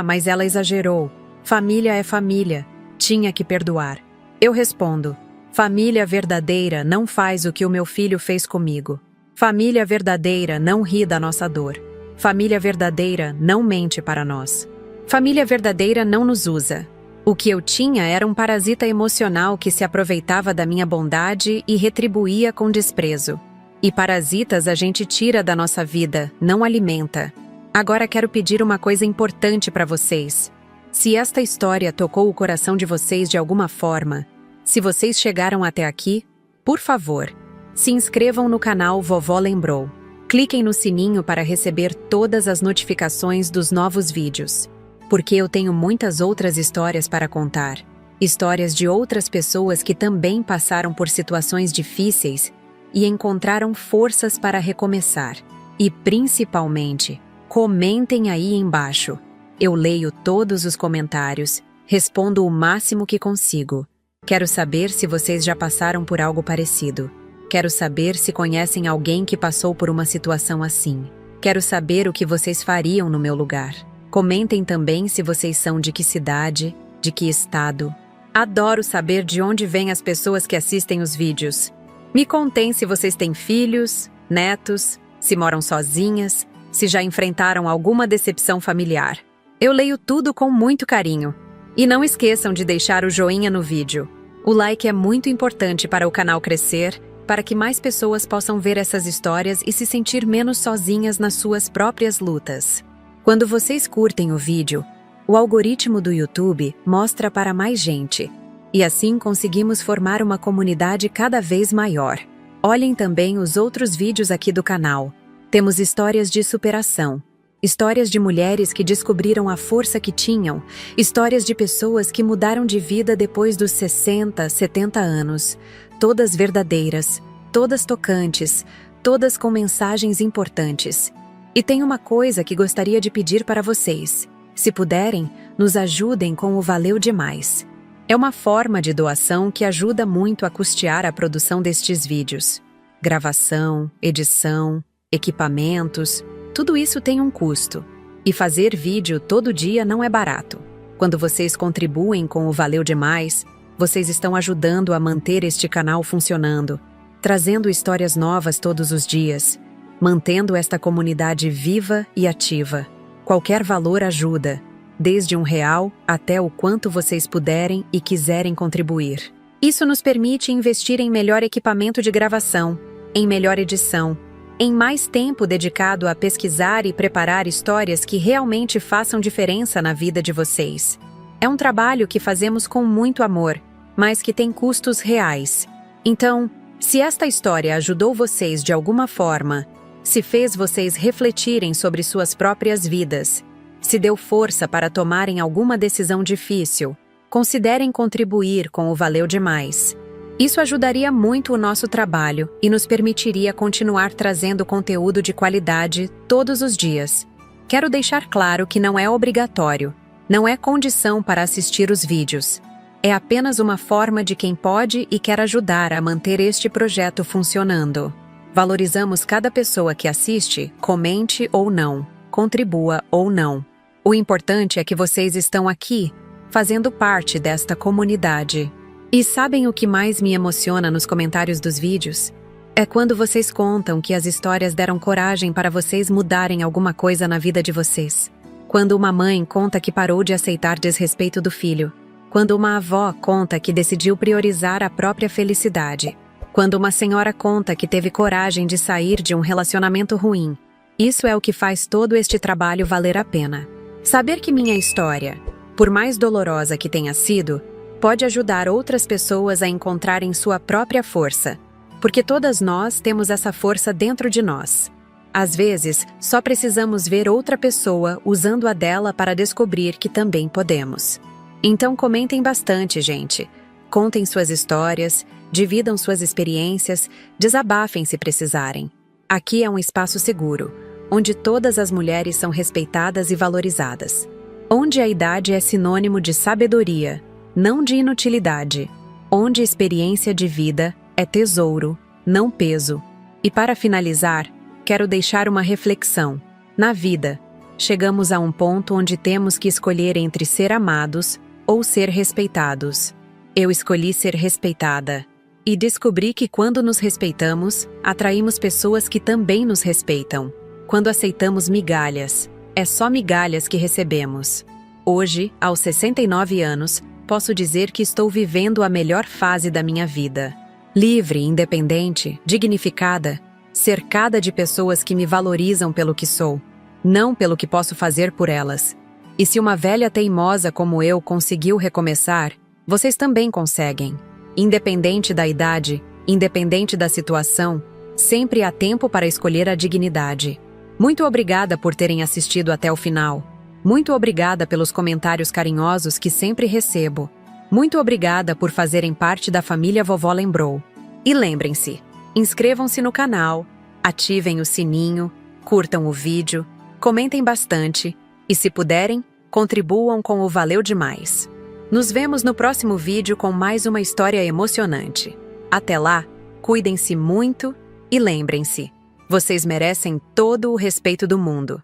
A: mas ela exagerou. Família é família. Tinha que perdoar. Eu respondo, família verdadeira não faz o que o meu filho fez comigo. Família verdadeira não ri da nossa dor. Família verdadeira não mente para nós. Família verdadeira não nos usa. O que eu tinha era um parasita emocional que se aproveitava da minha bondade e retribuía com desprezo. E parasitas a gente tira da nossa vida, não alimenta. Agora quero pedir uma coisa importante para vocês. Se esta história tocou o coração de vocês de alguma forma, se vocês chegaram até aqui, por favor, se inscrevam no canal Vovó Lembrou. Cliquem no sininho para receber todas as notificações dos novos vídeos. Porque eu tenho muitas outras histórias para contar. Histórias de outras pessoas que também passaram por situações difíceis e encontraram forças para recomeçar. E principalmente, comentem aí embaixo. Eu leio todos os comentários, respondo o máximo que consigo. Quero saber se vocês já passaram por algo parecido. Quero saber se conhecem alguém que passou por uma situação assim. Quero saber o que vocês fariam no meu lugar. Comentem também se vocês são de que cidade, de que estado. Adoro saber de onde vêm as pessoas que assistem os vídeos. Me contem se vocês têm filhos, netos, se moram sozinhas, se já enfrentaram alguma decepção familiar. Eu leio tudo com muito carinho. E não esqueçam de deixar o joinha no vídeo. O like é muito importante para o canal crescer, para que mais pessoas possam ver essas histórias e se sentir menos sozinhas nas suas próprias lutas. Quando vocês curtem o vídeo, o algoritmo do YouTube mostra para mais gente, e assim conseguimos formar uma comunidade cada vez maior. Olhem também os outros vídeos aqui do canal. Temos histórias de superação, histórias de mulheres que descobriram a força que tinham, histórias de pessoas que mudaram de vida depois dos 60, 70 anos, todas verdadeiras, todas tocantes, todas com mensagens importantes. E tem uma coisa que gostaria de pedir para vocês. Se puderem, nos ajudem com o Valeu Demais. É uma forma de doação que ajuda muito a custear a produção destes vídeos. Gravação, edição, equipamentos, tudo isso tem um custo. E fazer vídeo todo dia não é barato. Quando vocês contribuem com o Valeu Demais, vocês estão ajudando a manter este canal funcionando, trazendo histórias novas todos os dias, mantendo esta comunidade viva e ativa. Qualquer valor ajuda, desde R$1 até o quanto vocês puderem e quiserem contribuir. Isso nos permite investir em melhor equipamento de gravação, em melhor edição, em mais tempo dedicado a pesquisar e preparar histórias que realmente façam diferença na vida de vocês. É um trabalho que fazemos com muito amor, mas que tem custos reais. Então, se esta história ajudou vocês de alguma forma, se fez vocês refletirem sobre suas próprias vidas, se deu força para tomarem alguma decisão difícil, considerem contribuir com o Valeu Demais. Isso ajudaria muito o nosso trabalho e nos permitiria continuar trazendo conteúdo de qualidade todos os dias. Quero deixar claro que não é obrigatório, não é condição para assistir os vídeos. É apenas uma forma de quem pode e quer ajudar a manter este projeto funcionando. Valorizamos cada pessoa que assiste, comente ou não, contribua ou não. O importante é que vocês estão aqui, fazendo parte desta comunidade. E sabem o que mais me emociona nos comentários dos vídeos? É quando vocês contam que as histórias deram coragem para vocês mudarem alguma coisa na vida de vocês. Quando uma mãe conta que parou de aceitar desrespeito do filho. Quando uma avó conta que decidiu priorizar a própria felicidade. Quando uma senhora conta que teve coragem de sair de um relacionamento ruim. Isso é o que faz todo este trabalho valer a pena. Saber que minha história, por mais dolorosa que tenha sido, pode ajudar outras pessoas a encontrarem sua própria força, porque todas nós temos essa força dentro de nós. Às vezes, só precisamos ver outra pessoa usando a dela para descobrir que também podemos. Então comentem bastante, gente. Contem suas histórias, dividam suas experiências, desabafem se precisarem. Aqui é um espaço seguro, onde todas as mulheres são respeitadas e valorizadas. Onde a idade é sinônimo de sabedoria, não de inutilidade. Onde experiência de vida é tesouro, não peso. E para finalizar, quero deixar uma reflexão. Na vida, chegamos a um ponto onde temos que escolher entre ser amados ou ser respeitados. Eu escolhi ser respeitada. E descobri que quando nos respeitamos, atraímos pessoas que também nos respeitam. Quando aceitamos migalhas, é só migalhas que recebemos. Hoje, aos 69 anos, posso dizer que estou vivendo a melhor fase da minha vida. Livre, independente, dignificada, cercada de pessoas que me valorizam pelo que sou, não pelo que posso fazer por elas. E se uma velha teimosa como eu conseguiu recomeçar, vocês também conseguem. Independente da idade, independente da situação, sempre há tempo para escolher a dignidade. Muito obrigada por terem assistido até o final. Muito obrigada pelos comentários carinhosos que sempre recebo. Muito obrigada por fazerem parte da família Vovó Lembrou. E lembrem-se, inscrevam-se no canal, ativem o sininho, curtam o vídeo, comentem bastante e, se puderem, contribuam com o Valeu Demais. Nos vemos no próximo vídeo com mais uma história emocionante. Até lá, cuidem-se muito e lembrem-se, vocês merecem todo o respeito do mundo.